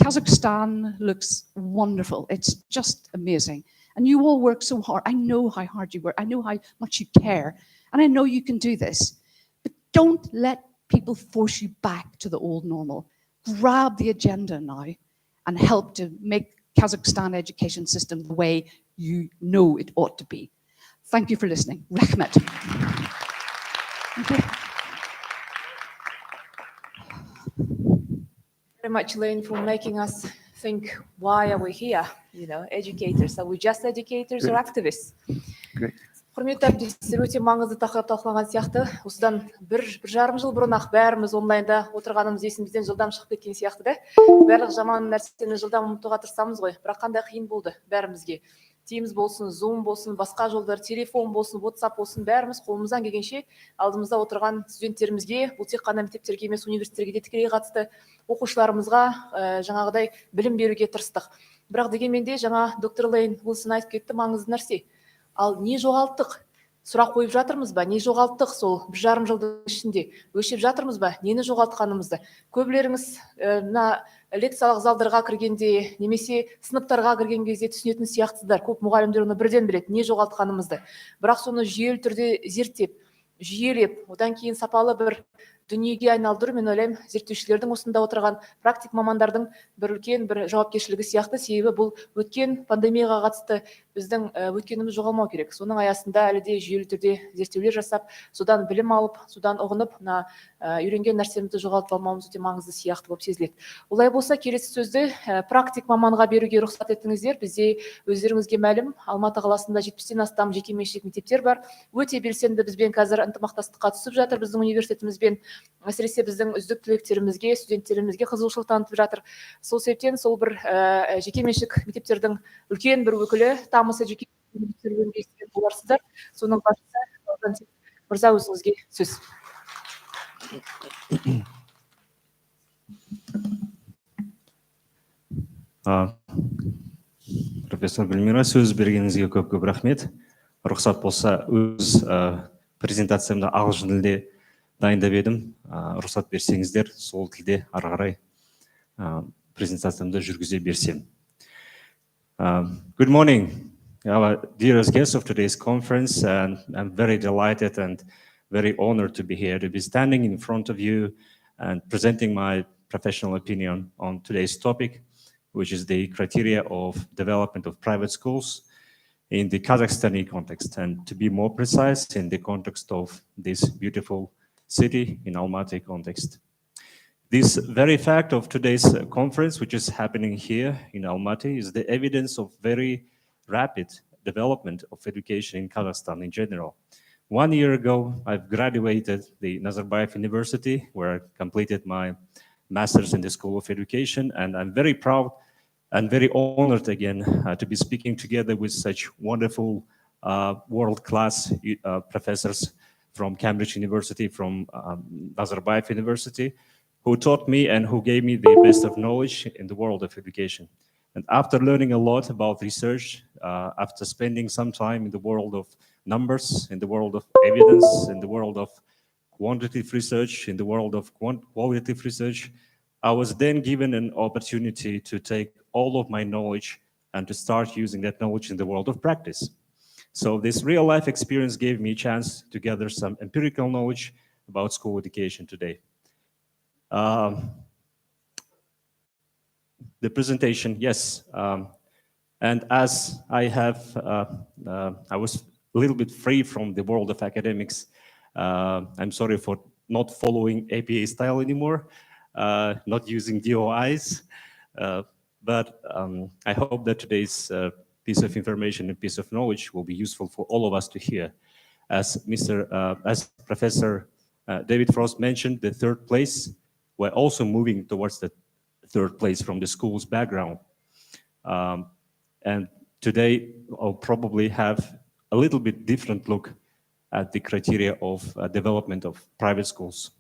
Kazakhstan looks wonderful. It's just amazing. And you all work so hard. I know how hard you work. I know how much you care. And I know you can do this. But don't let people force you back to the old normal. grab the agenda now and help to make Kazakhstan education system the way you know it ought to be. Thank you for listening. Rahmet. Okay. Very much, Lane, for making us think, why are we here? You know, educators. Are we just educators or activists? Great. Құрметті әріптестер, өте маңызды тақырып талқыланған сияқты. Осыдан бір жарым жыл бұрын ақ бәріміз онлайнда отырғанымыз есімізден жылдам шығып кеткен сияқты да. Барлық жаман нәрсені жылдам ұмытуға тырысамыз ғой. Бірақ қандай қиын болды бәрімізге. Teams болсын, Zoom болсын, басқа жолдар, телефон болсын, WhatsApp болсын, бәріміз қолымыздан келгенше алдымызда отырған студенттерімізге, бұл тек қана мектептерге емес, университеттерге де тікелей қатысты оқушыларымызға жаңағыдай білім беруге тырыстық. Бірақ дегенмен де жаңа доктор Лейн Уилсон айтып кетті, маңызды нәрсе. Ал не жоғалттық? Сұрақ қойып жатырмыз ба? Не жоғалттық сол бір жарым жылдың ішінде? Өлшеп жатырмыз ба? Нені жоғалтқанымызды? Көбілеріңіз лекциялық залдарға кіргенде, немесе сыныптарға кірген кезде түсінетін сияқтысыздар. Көп мұғалімдер оны бірден біледі, не жоғалтқанымызды. Бірақ соны жүйелі түрде зерттеп, жүйелеп, одан кейін сапалы бір дүниеге айналдыру, мен ойлаймын, зерттеушілердің осында отырған практик мамандардың бір үлкен бір жауапкершілігі сияқты, себебі бұл өткен пандемияға қатысты біздің өткеніміз жоғалмау керек. Соның аясында әлі де жүйелі түрде зерттеулер жасап, содан білім алып, содан ұғынып, үйренген нәрсемізді жоғалтпауымыз өте маңызды сияқты болып сезіледі. Олай болса, келесі сөзді практик маманға беруге рұқсат еттіңіздер. Бізде өздеріңізге мәлім, Алматы қаласында 70-тен астам жекеменшік мектептер бар. Өте белсенді бізбен қазір ынтымақтастыққа түсіп жатыр біздің университетімізбен. Әсіресе біздің үздік түлектерімізге, студенттерімізге қызығушылық танытып жатыр. Сол себептен сол бір жекеменшік мектептердің үлкен бір өкілі, тамысы жеке мектептердің естіген боларсыздар. Соның басшысы мырза, өзіңізге сөз. Профессор Гүлмира, сөз бергеніңізге көп рахмет. Рұқсат болса, өз презентациямда ағылшын тілде дайындап едім. Рұқсат берсеңіздер, сол тілде ары қарай презентациямды жүргізе берсем. Good morning, our dearest guests of today's conference, and I'm very delighted and very honored to be here, to be standing in front of you and presenting my professional opinion on today's topic, which is the criteria of development of private schools in the Kazakhstani context, and to be more precise, in the context of this beautiful city in Almaty context. This very fact of today's conference, which is happening here in Almaty, is the evidence of very rapid development of education in Kazakhstan in general. 1 year ago, I've graduated the Nazarbayev University, where I completed my master's in the School of Education, and I'm very proud and very honored again to be speaking together with such wonderful world-class professors from Cambridge University, from Nazarbayev University, who taught me and who gave me the best of knowledge in the world of education. And after learning a lot about research, after spending some time in the world of numbers, in the world of evidence, in the world of quantitative research, in the world of qualitative research, I was then given an opportunity to take all of my knowledge and to start using that knowledge in the world of practice. So this real life experience gave me a chance to gather some empirical knowledge about school education today. The presentation, yes. And as I have, I was a little bit free from the world of academics. I'm sorry for not following APA style anymore, not using DOIs. But I hope that today's piece of information and piece of knowledge will be useful for all of us to hear. As Professor David Frost mentioned, the third place, we're also moving towards the third place from the school's background. And today, I'll probably have a little bit different look at the criteria of development of private schools.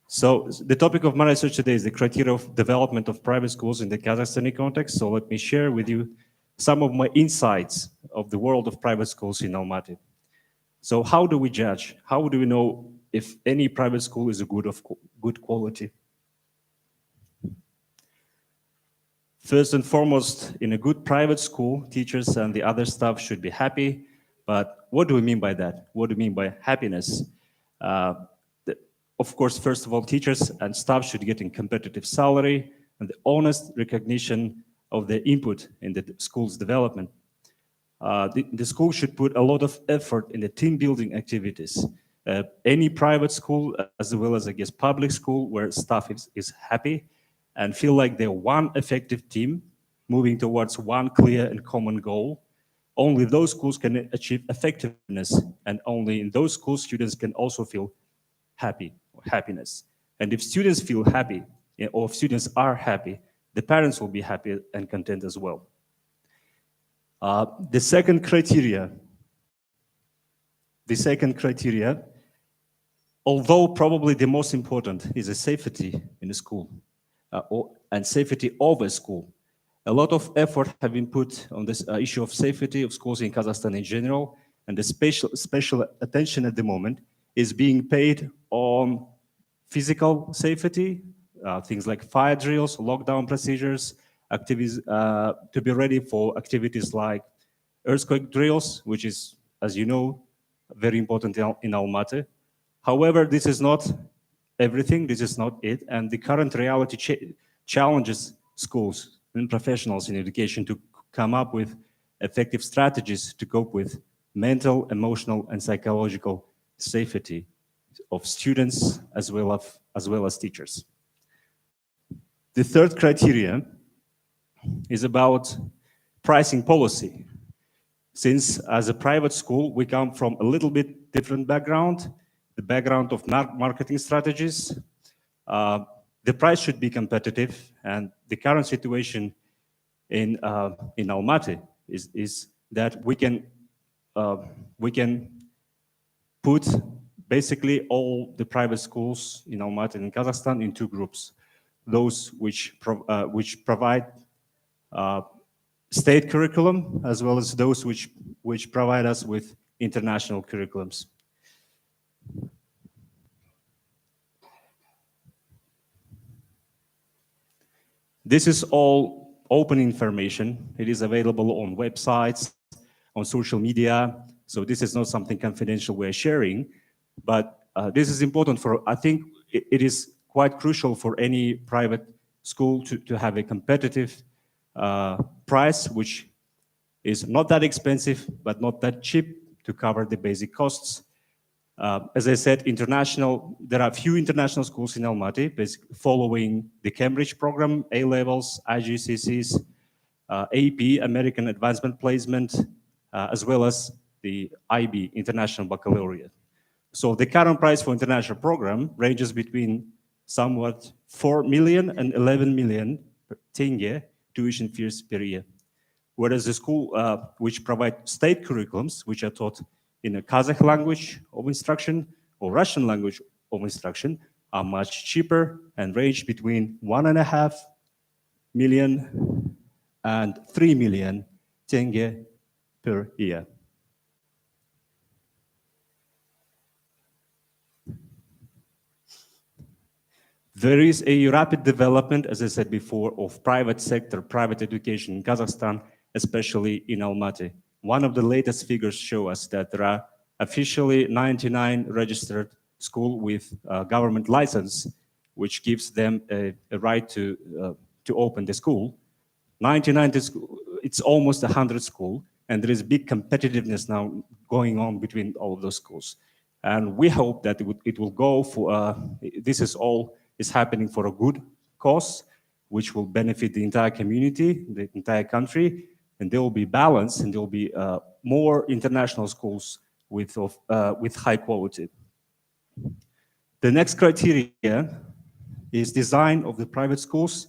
So the topic of my research today is the criteria of development of private schools in the Kazakhstani context. So let me share with you some of my insights of the world of private schools in Almaty. So how do we judge? How do we know if any private school is a good quality? First and foremost, in a good private school, teachers and the other staff should be happy. But what do we mean by that? What do we mean by happiness? of course, first of all, teachers and staff should get a competitive salary and the honest recognition of their input in the school's development. The school should put a lot of effort in the team building activities. Any private school, as well as, I guess, public school, where staff is happy and feel like they're one effective team moving towards one clear and common goal, only those schools can achieve effectiveness, and only in those schools students can also feel happy or happiness. And if students feel happy, or if students are happy, the parents will be happy and content as well. The second criteria, although probably the most important, is the safety in the school and safety of a school. A lot of effort have been put on this issue of safety of schools in Kazakhstan in general, and the special attention at the moment is being paid on physical safety, things like fire drills, lockdown procedures, activities to be ready for activities like earthquake drills, which is, as you know, very important in Almaty. However, this is not everything, this is not it, and the current reality challenges schools and professionals in education to come up with effective strategies to cope with mental, emotional, and psychological safety of students as well as teachers. The third criteria is about pricing policy. Since as a private school, we come from a little bit different background, the background of marketing strategies, the price should be competitive, and the current situation in Almaty is that we can put basically all the private schools in Almaty and in Kazakhstan in two groups: those which provide state curriculum, as well as those which provide us with international curriculums. This is all open information. It is available on websites, on social media. So this is not something confidential we're sharing, but this is important I think it is quite crucial for any private school to have a competitive price, which is not that expensive, but not that cheap to cover the basic costs. As I said, there are few international schools in Almaty, following the Cambridge program, A-levels, IGCSEs, AP, American Advancement Placement, as well as the IB, International Baccalaureate. So the current price for international program ranges between somewhat 4 million and 11 million tenge tuition fees per year. Whereas the school which provide state curriculums, which are taught in a Kazakh language of instruction or Russian language of instruction, are much cheaper and range between 1.5 million and 3 million tenge per year. There is a rapid development, as I said before, of private sector, private education in Kazakhstan, especially in Almaty. One of the latest figures show us that there are officially 99 registered schools with government license, which gives them a right to open the school. 99, it's almost 100 schools, and there is big competitiveness now going on between all of those schools. And we hope that it will go for, this is happening for a good cause, which will benefit the entire community, the entire country, and there will be balance, and there will be more international schools with high quality. The next criteria is design of the private schools.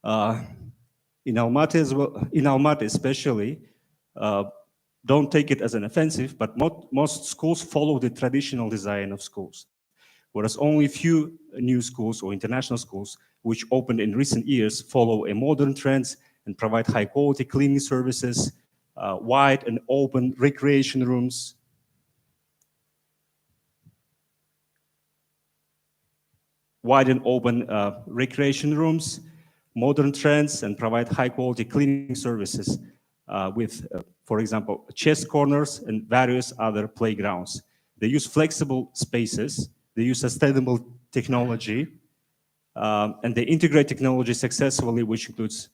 In Almaty as well, in Almaty especially, don't take it as an offensive, but most schools follow the traditional design of schools, whereas only few new schools or international schools which opened in recent years follow a modern trends and provide high quality cleaning services, wide and open recreation rooms, modern trends, and provide high quality cleaning services with, for example, chess corners and various other playgrounds. They use flexible spaces they use sustainable technology, and they integrate technology successfully, which includes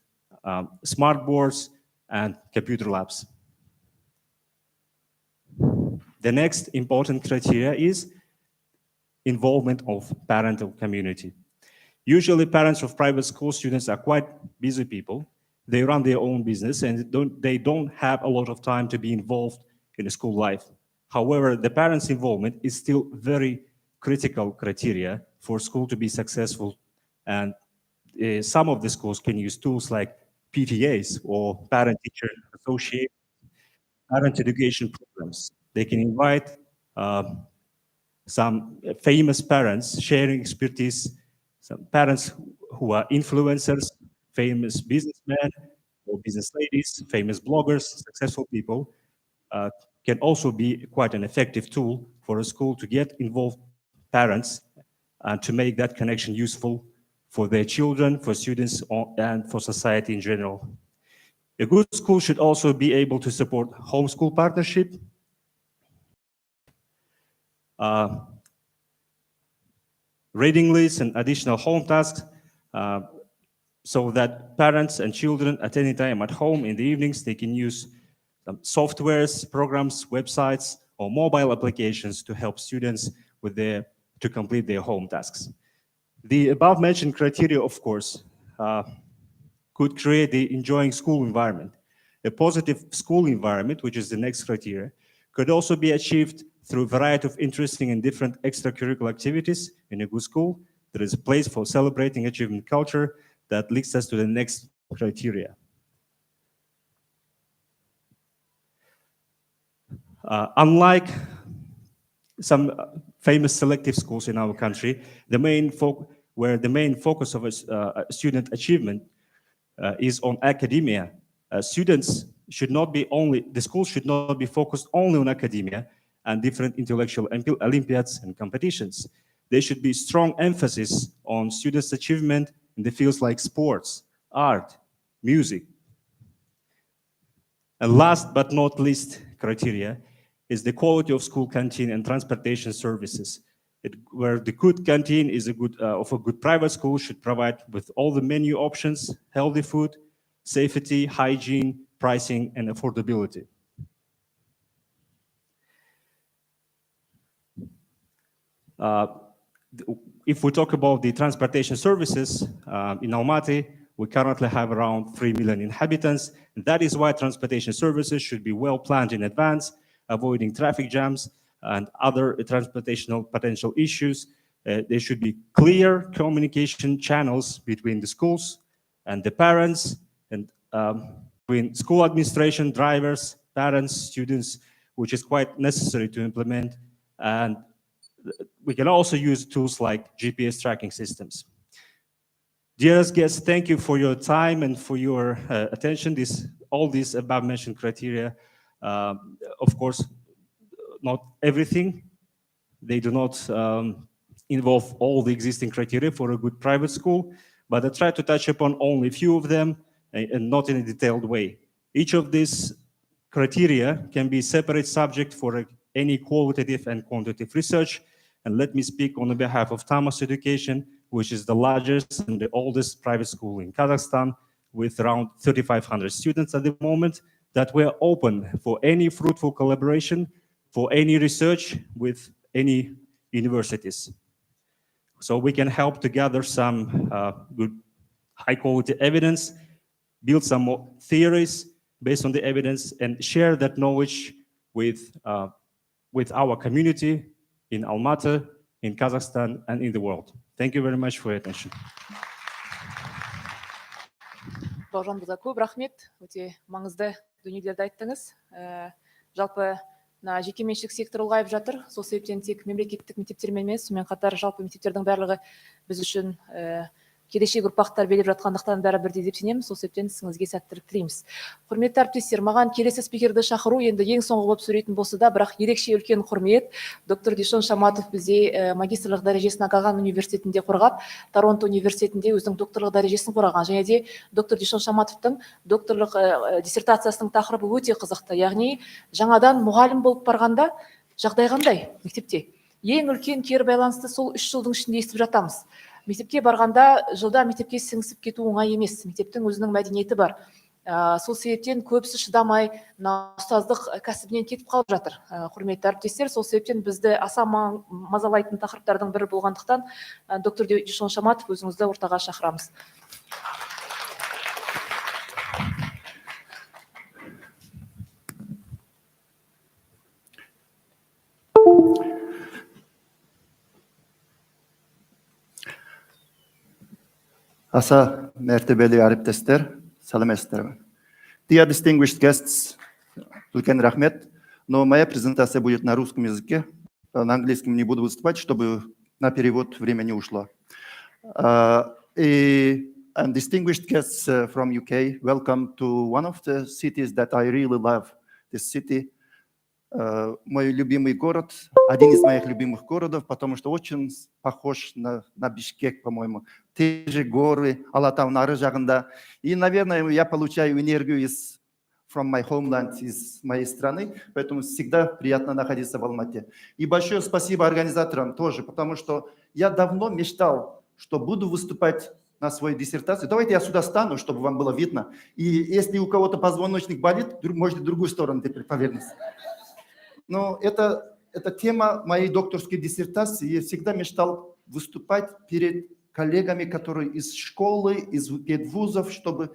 smart boards and computer labs. The next important criteria is involvement of parental community. Usually parents of private school students are quite busy people. They run their own business and they don't have a lot of time to be involved in the school life. However, the parents' involvement is still very critical criteria for school to be successful. And some of the schools can use tools like PTAs or parent-teacher association, parent education programs. They can invite some famous parents sharing expertise, some parents who are influencers, famous businessmen or business ladies, famous bloggers, successful people, can also be quite an effective tool for a school to get involved parents and to make that connection useful for their children, for students, and for society in general. A good school should also be able to support homeschool partnership, reading lists and additional home tasks, so that parents and children at any time at home in the evenings, they can use softwares, programs, websites, or mobile applications to help students with to complete their home tasks. The above mentioned criteria, of course, could create the enjoying school environment. A positive school environment, which is the next criteria, could also be achieved through a variety of interesting and different extracurricular activities in a good school. There is a place for celebrating achievement culture that leads us to the next criteria. Unlike some famous selective schools in our country, where the main focus of student achievement is on academia, the schools should not be focused only on academia and different intellectual Olympiads and competitions. There should be strong emphasis on students' achievement in the fields like sports, art, music. And last but not least criteria is the quality of school canteen and transportation services. Where the good canteen is of a good private school should provide with all the menu options, healthy food, safety, hygiene, pricing, and affordability. If we talk about the transportation services, in Almaty, we currently have around 3 million inhabitants. And that is why transportation services should be well planned in advance, avoiding traffic jams and other transportational potential issues. There should be clear communication channels between the schools and the parents, and between school administration, drivers, parents, students, which is quite necessary to implement. And we can also use tools like GPS tracking systems. Dearest guests, thank you for your time and for your attention. All these above mentioned criteria, of course, not everything. They do not involve all the existing criteria for a good private school, but I try to touch upon only a few of them and not in a detailed way. Each of these criteria can be a separate subject for any qualitative and quantitative research. And let me speak on behalf of Tamas Education, which is the largest and the oldest private school in Kazakhstan, with around 3,500 students at the moment, that we're open for any fruitful collaboration, for any research with any universities. So we can help to gather some good high-quality evidence, build some more theories based on the evidence, and share that knowledge with our community in Almaty, in Kazakhstan, and in the world. Thank you very much for your attention. Бауыржан мырза, көп рахмет. Өте маңызды дүниелерді айттыңыз. Жалпы жекеменшік сектор ұлғайып жатыр. Сол себептен тек мемлекеттік мектептермен емес, сонымен қатар жалпы мектептердің барлығы біз үшін келешек ұрпақтар беліп жатқандықтан бәрі бірдей деп сенеміз. Сол себептен сізге сәттілік тілейміз. Құрметті әріптестер, маған келесі спикерді шақыру енді ең соңғы болып сөйлейтін болса да, бірақ ерекше үлкен құрмет. Доктор Дишон Шаматов бізде магистрлық дәрежесін Агаган университетінде қорғап, Торонто университетінде өзінің докторлық дәрежесін қорғаған. Және де доктор Дишон Шаматовтың докторлық диссертациясының тақырыбы өте қызықты. Яғни жаңадан мұғалім болып барғанда жағдай қандай мектепте? Ең үлкен кері байланысты сол 3 жылдың ішінде естіп жатамыз. Мектепке барғанда жылда мектепке сіңісіп кету оңай емес. Мектептің өзінің мәдениеті бар. Сол себептен көбісі шыдамай, ұстаздық кәсібінен кетіп қалып жатыр. Құрметті әріптестер, сол себептен бізді аса мазалайтын тақырыптардың бірі болғандықтан, доктор Дүйшон Шаматов, өзіңізді ортаға шақырамыз. Аса мәртебелі әріптестер, сәлеметсіздер ме? Dear distinguished guests, үлкен рахмет, но моя презентация будет на русском языке, на английском не буду выступать, чтобы на перевод время не ушло. And distinguished guests from UK, welcome to one of the cities that I really love, this city. Мой любимый город, один из моих любимых городов, потому что очень похож на Бишкек, по-моему. Те же горы, Алатау нары жағында. И, наверное, я получаю энергию from my homeland, из моей страны, поэтому всегда приятно находиться в Алмате. И большое спасибо организаторам тоже, потому что я давно мечтал, что буду выступать на свою диссертацию. Давайте я сюда стану, чтобы вам было видно. И если у кого-то позвоночник болит, можете в другую сторону теперь повернуться. Но это тема моей докторской диссертации. Я всегда мечтал выступать перед коллегами, которые из школы, из педвузов, чтобы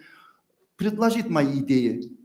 предложить мои идеи.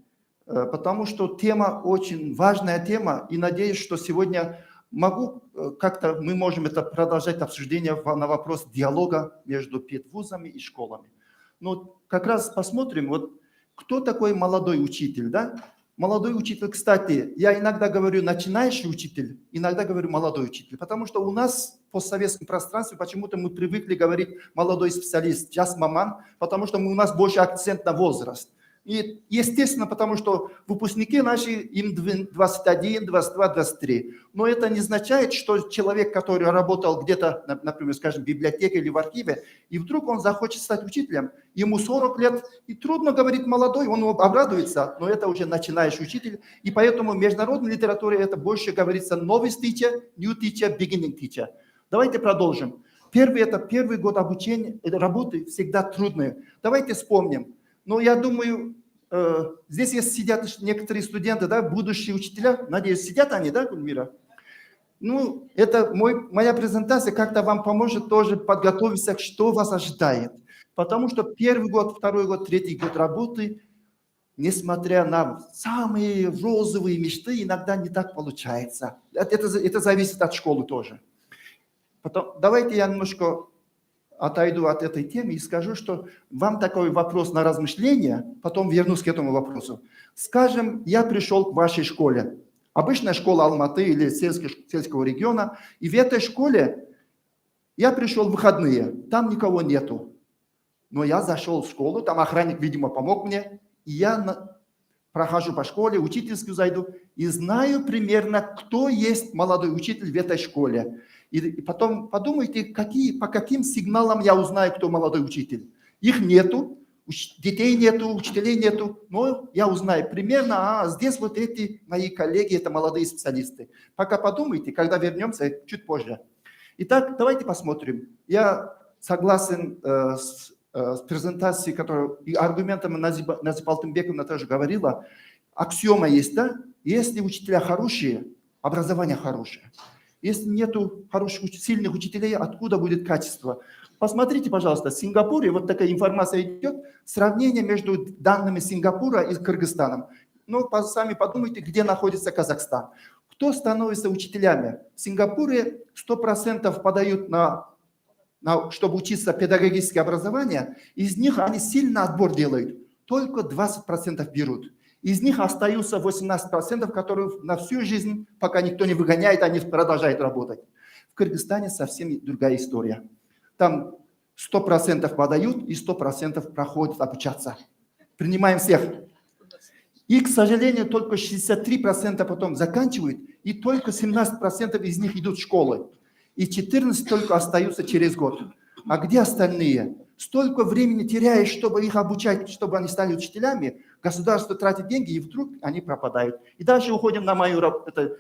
Потому что тема очень важная тема. И надеюсь, что сегодня мы можем это продолжать обсуждение на вопрос диалога между педвузами и школами. Но как раз посмотрим, вот кто такой молодой учитель, да? Молодой учитель, кстати, я иногда говорю начинающий учитель, иногда говорю молодой учитель, потому что у нас в постсоветском пространстве почему-то мы привыкли говорить молодой специалист, час маман, потому что у нас больше акцент на возраст. И естественно, потому что выпускники наши, им 21, 22, 23. Но это не означает, что человек, который работал где-то, например, скажем, в библиотеке или в архиве, и вдруг он захочет стать учителем, ему 40 лет, и трудно говорить молодой, он обрадуется, но это уже начинающий учитель. И поэтому в международной литературе это больше говорится novice teacher, new teacher, beginning teacher. Давайте продолжим. Первый год обучения, работы всегда трудные. Давайте вспомним. Но я думаю, здесь сидят некоторые студенты, да, будущие учителя. Надеюсь, сидят они, да, Гульмира? Ну, это моя презентация как-то вам поможет тоже подготовиться, что вас ожидает. Потому что первый год, второй год, третий год работы, несмотря на самые розовые мечты, иногда не так получается. Это зависит от школы тоже. Давайте я немножко отойду от этой темы и скажу, что вам такой вопрос на размышление, потом вернусь к этому вопросу. Скажем, я пришел к вашей школе, обычная школа Алматы или сельского региона, и в этой школе я пришел в выходные, там никого нету. Но я зашел в школу, там охранник, видимо, помог мне, и я прохожу по школе, учительскую зайду, и знаю примерно, кто есть молодой учитель в этой школе. И потом подумайте, по каким сигналам я узнаю, кто молодой учитель. Их нету, детей нету, учителей нету, но я узнаю примерно, здесь вот эти мои коллеги, это молодые специалисты. Пока подумайте, когда вернемся, чуть позже. Итак, давайте посмотрим. Я согласен с презентацией, и аргументами Назип Алтынбековна тоже говорила. Аксиома есть, да? Если учителя хорошие, образование хорошее. Если нету хороших, сильных учителей, откуда будет качество? Посмотрите, пожалуйста, в Сингапуре, вот такая информация идет, сравнение между данными Сингапура и Кыргызстаном. Ну, сами подумайте, где находится Казахстан. Кто становится учителями? В Сингапуре 100% подают чтобы учиться педагогическое образование, из них они сильно отбор делают, только 20% берут. Из них остаются 18%, которые на всю жизнь, пока никто не выгоняет, они продолжают работать. В Кыргызстане совсем другая история. Там 100% подают и 100% проходят обучаться. Принимаем всех. И, к сожалению, только 63% потом заканчивают, и только 17% из них идут в школы. И 14% только остаются через год. А где остальные? Столько времени теряешь, чтобы их обучать, чтобы они стали учителями. Государство тратит деньги, и вдруг они пропадают. И дальше уходим на мою работу.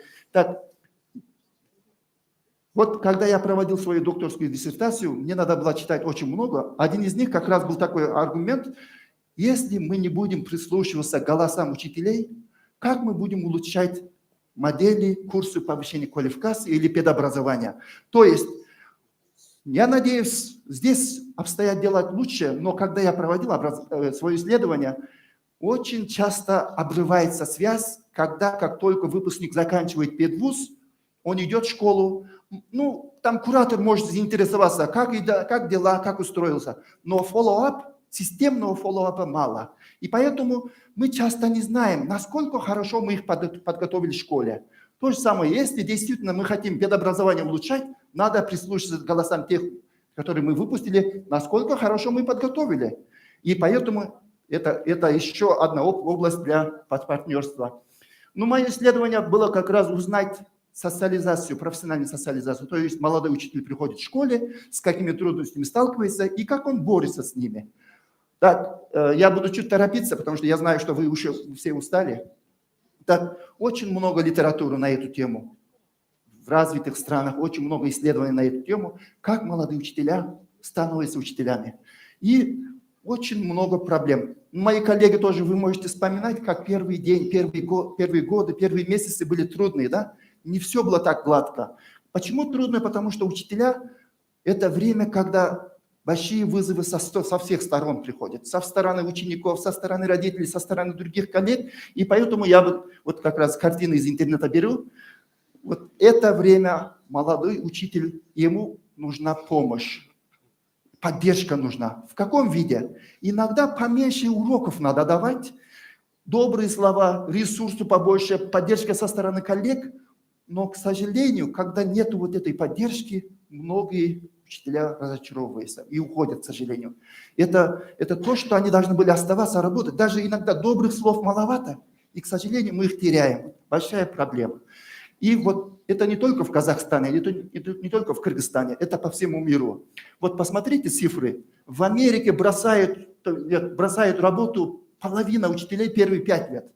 Вот когда я проводил свою докторскую диссертацию, мне надо было читать очень много. Один из них как раз был такой аргумент: если мы не будем прислушиваться к голосам учителей, как мы будем улучшать модели, курсы повышения квалификации или педобразования? То есть, я надеюсь, здесь обстоят дела лучше, но когда я проводил свое исследование, очень часто обрывается связь, когда как только выпускник заканчивает педвуз, он идет в школу, ну, там куратор может заинтересоваться, как дела, как устроился, но follow-up, системного фоллоуапа мало. И поэтому мы часто не знаем, насколько хорошо мы их подготовили в школе. То же самое, если действительно мы хотим педобразование улучшать, надо прислушиваться к голосам тех, которые мы выпустили, насколько хорошо мы подготовили. И поэтому это еще одна область для партнерства. Но мое исследование было как раз узнать социализацию, профессиональную социализацию. То есть молодой учитель приходит в школе, с какими трудностями сталкивается и как он борется с ними. Так, я буду чуть торопиться, потому что я знаю, что вы уже все устали. Так, очень много литературы на эту тему. В развитых странах очень много исследований на эту тему, как молодые учителя становятся учителями. И очень много проблем. Мои коллеги тоже, вы можете вспоминать, как первый день, первые годы, первые месяцы были трудные, да? Не все было так гладко. Почему трудно? Потому что учителя – это время, когда большие вызовы со всех сторон приходят. Со стороны учеников, со стороны родителей, со стороны других коллег. И поэтому я вот как раз картины из интернета беру. Вот это время молодой учитель, ему нужна помощь. Поддержка нужна. В каком виде? Иногда поменьше уроков надо давать, добрые слова, ресурсы побольше, поддержка со стороны коллег. Но, к сожалению, когда нет вот этой поддержки, многие учителя разочаровываются и уходят, к сожалению. Это то, что они должны были оставаться, работать. Даже иногда добрых слов маловато, и, к сожалению, мы их теряем. Большая проблема. И вот это не только в Казахстане, это не только в Кыргызстане, это по всему миру. Вот посмотрите цифры. В Америке бросают работу половина учителей первые 5 лет.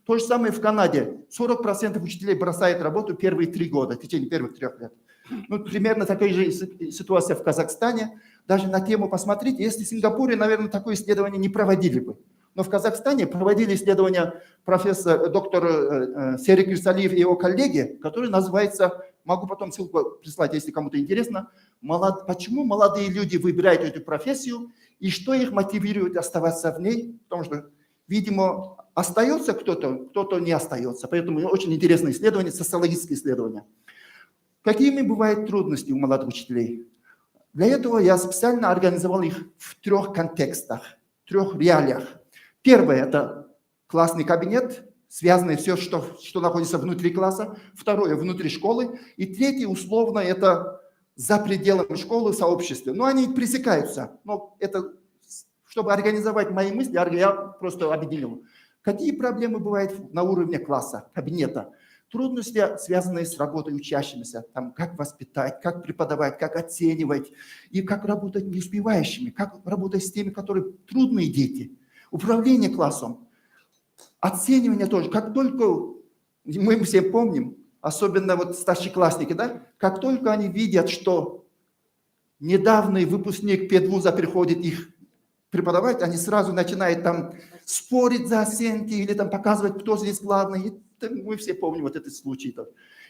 То же самое в Канаде. 40% учителей бросают работу первые 3 года, в течение первых 3 лет. Ну, примерно такая же ситуация в Казахстане. Даже на тему посмотрите, если в Сингапуре, наверное, такое исследование не проводили бы. Но в Казахстане проводили исследование доктор Серик Ирсалиев и его коллеги, который называется, могу потом ссылку прислать, если кому-то интересно, почему молодые люди выбирают эту профессию и что их мотивирует оставаться в ней, потому что, видимо, остается кто-то не остается. Поэтому очень интересное исследование, социологическое исследование. Какими бывают трудности у молодых учителей? Для этого я специально организовал их в 3 контекстах, 3 реалиях. Первое – это классный кабинет, связанное все, что находится внутри класса. Второе – внутри школы. И третье, условно, это за пределами школы, сообщества. Но они пресекаются. Но это, чтобы организовать мои мысли, я просто объединил. Какие проблемы бывают на уровне класса, кабинета? Трудности, связанные с работой учащимися. Там, как воспитать, как преподавать, как оценивать. И как работать не успевающими, как работать с теми, которые трудные дети. Управление классом. Оценивание тоже. Как только, мы все помним, особенно вот старшеклассники, да, как только они видят, что недавний выпускник педвуза приходит их преподавать, они сразу начинают там спорить за оценки или там показывать, кто здесь главный. Мы все помним вот этот случай.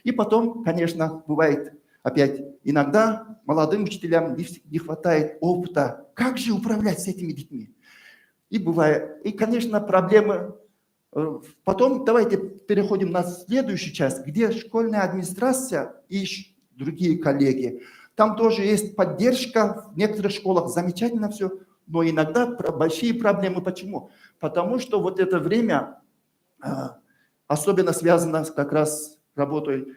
И потом, конечно, бывает опять, иногда молодым учителям не хватает опыта. Как же управлять с этими детьми? И бывает. И, конечно, проблемы. Потом давайте переходим на следующую часть, где школьная администрация и другие коллеги. Там тоже есть поддержка. В некоторых школах замечательно все. Но иногда большие проблемы. Почему? Потому что вот это время особенно связано как раз с работой.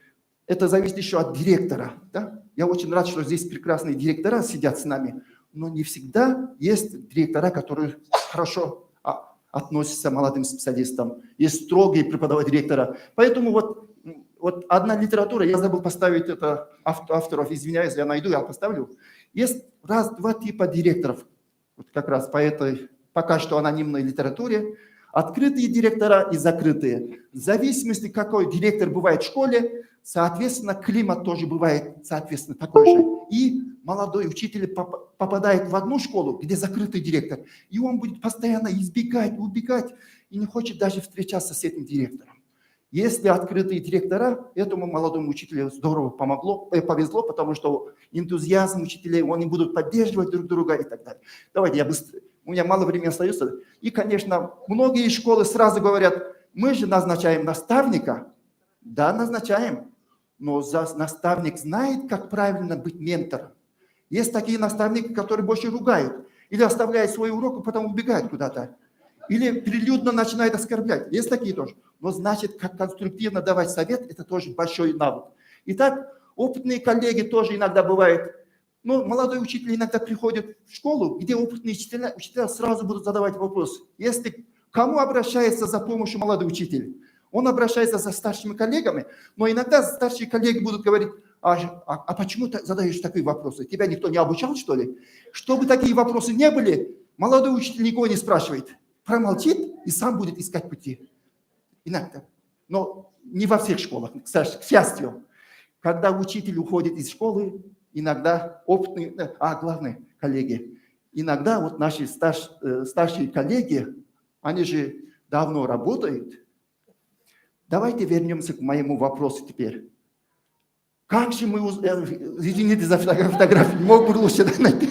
Это зависит еще от директора. Да? Я очень рад, что здесь прекрасные директора сидят с нами. Но не всегда есть директора, которые хорошо относятся к молодым специалистам. Есть строгие преподаватели директора. Поэтому вот одна литература, я забыл поставить это авторов, извиняюсь, я найду, я поставлю. Есть 2 типа директоров. Вот как раз по этой пока что анонимной литературе. Открытые директора и закрытые. В зависимости, какой директор бывает в школе, соответственно, климат тоже бывает, соответственно, такой же. И молодой учитель попадает в одну школу, где закрытый директор, и он будет постоянно избегать, убегать, и не хочет даже встречаться с этим директором. Если открытые директора, этому молодому учителю здорово повезло, потому что энтузиазм учителей, они будут поддерживать друг друга и так далее. Давайте я быстро, у меня мало времени остается. И, конечно, многие школы сразу говорят, мы же назначаем наставника. Да, назначаем, но наставник знает, как правильно быть ментором. Есть такие наставники, которые больше ругают, или оставляют свой урок, а потом убегают куда-то. Или прилюдно начинает оскорблять. Есть такие тоже. Но значит, как конструктивно давать совет, это тоже большой навык. Итак, опытные коллеги тоже иногда бывают. Но молодой учитель иногда приходит в школу, где опытные учителя сразу будут задавать вопрос. Если кому обращается за помощью молодой учитель? Он обращается за старшими коллегами, но иногда старшие коллеги будут говорить, а почему ты задаешь такие вопросы? Тебя никто не обучал, что ли? Чтобы такие вопросы не были, молодой учитель никого не спрашивает. Промолчит и сам будет искать пути. Иногда. Но не во всех школах, к счастью. Когда учитель уходит из школы, иногда опытные, главное, коллеги, иногда вот наши старшие коллеги, они же давно работают. Давайте вернемся к моему вопросу теперь. Как же мы... Извините за фотографию, мог бы лучше найти.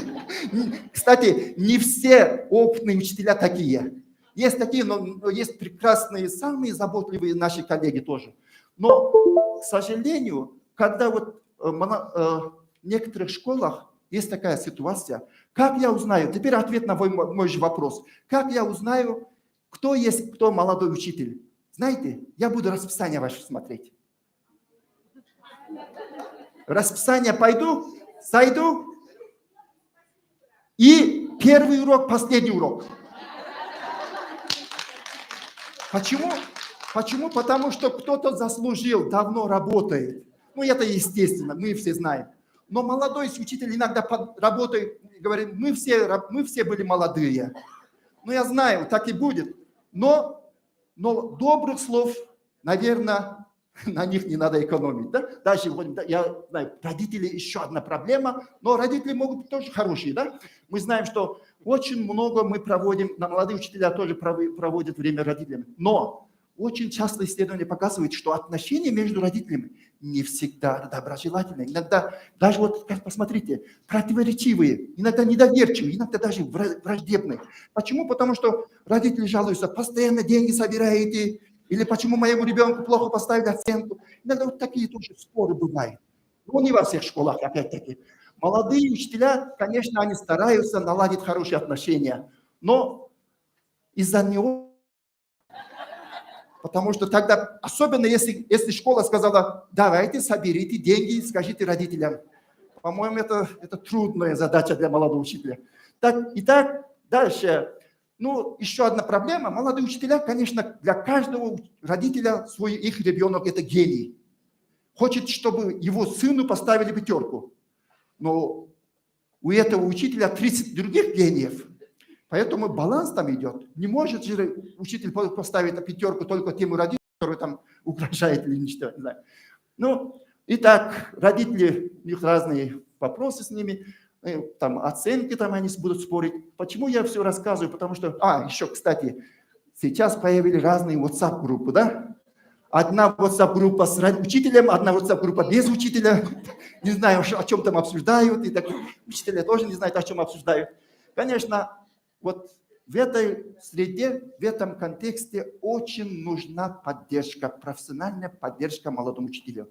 Кстати, не все опытные учителя такие. Есть такие, но есть прекрасные, самые заботливые наши коллеги тоже. Но, к сожалению, когда вот в некоторых школах есть такая ситуация, как я узнаю, теперь ответ на мой же вопрос, как я узнаю, кто есть кто молодой учитель? Знаете, я буду расписание ваше смотреть. Расписание сойду, и первый урок, последний урок. Почему? Почему? Потому что кто-то заслужил, давно работает. Ну, это естественно, мы все знаем. Но молодой учитель иногда работает, говорит, мы все были молодые. Ну, я знаю, так и будет. Но добрых слов, наверное, на них не надо экономить. Да? Даже, я знаю, родители еще одна проблема, но родители могут быть тоже хорошие. Да? Мы знаем, что очень много мы проводим, молодые учителя тоже проводят время родителями. Но очень часто исследования показывают, что отношения между родителями не всегда доброжелательные. Иногда даже вот, посмотрите, противоречивые, иногда недоверчивые, иногда даже враждебные. Почему? Потому что родители жалуются, постоянно деньги собираете, или почему моему ребенку плохо поставили оценку. Иногда вот такие тоже споры бывают. Но не во всех школах, опять-таки. Молодые учителя, конечно, они стараются наладить хорошие отношения, но из-за него, потому что тогда, особенно если школа сказала, давайте соберите деньги, скажите родителям. По-моему, это трудная задача для молодого учителя. Итак, дальше. Ну, еще одна проблема. Молодые учителя, конечно, для каждого родителя их ребенок – это гений. Хочет, чтобы его сыну поставили 5. Но у этого учителя 30 других гениев. Поэтому баланс там идет. Не может же учитель поставить 5 только тем родителям, который там угрожает или ничего, не знаю. Ну, итак, родители, у них разные вопросы с ними. Там оценки там они будут спорить. Почему я все рассказываю? Потому что, еще, кстати, сейчас появились разные WhatsApp-группы, да? Одна WhatsApp-группа с учителем, одна WhatsApp-группа без учителя. Не знаю, о чем там обсуждают. И так, учителя тоже не знают, о чем обсуждают. Конечно, вот в этой среде, в этом контексте очень нужна поддержка, профессиональная поддержка молодому учителю.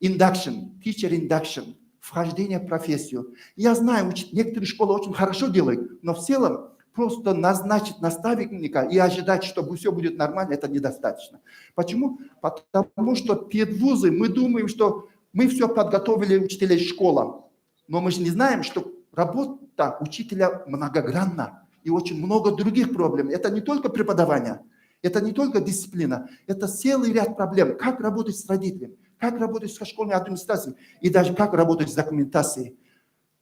Induction, teacher induction. Вхождение в профессию. Я знаю, некоторые школы очень хорошо делают, но в целом просто назначить наставника и ожидать, что все будет нормально, это недостаточно. Почему? Потому что педвузы, мы думаем, что мы все подготовили учителей школам, но мы же не знаем, что работа учителя многогранна и очень много других проблем. Это не только преподавание, это не только дисциплина, это целый ряд проблем. Как работать с родителями? Как работать со школьной администрацией и даже как работать с документацией.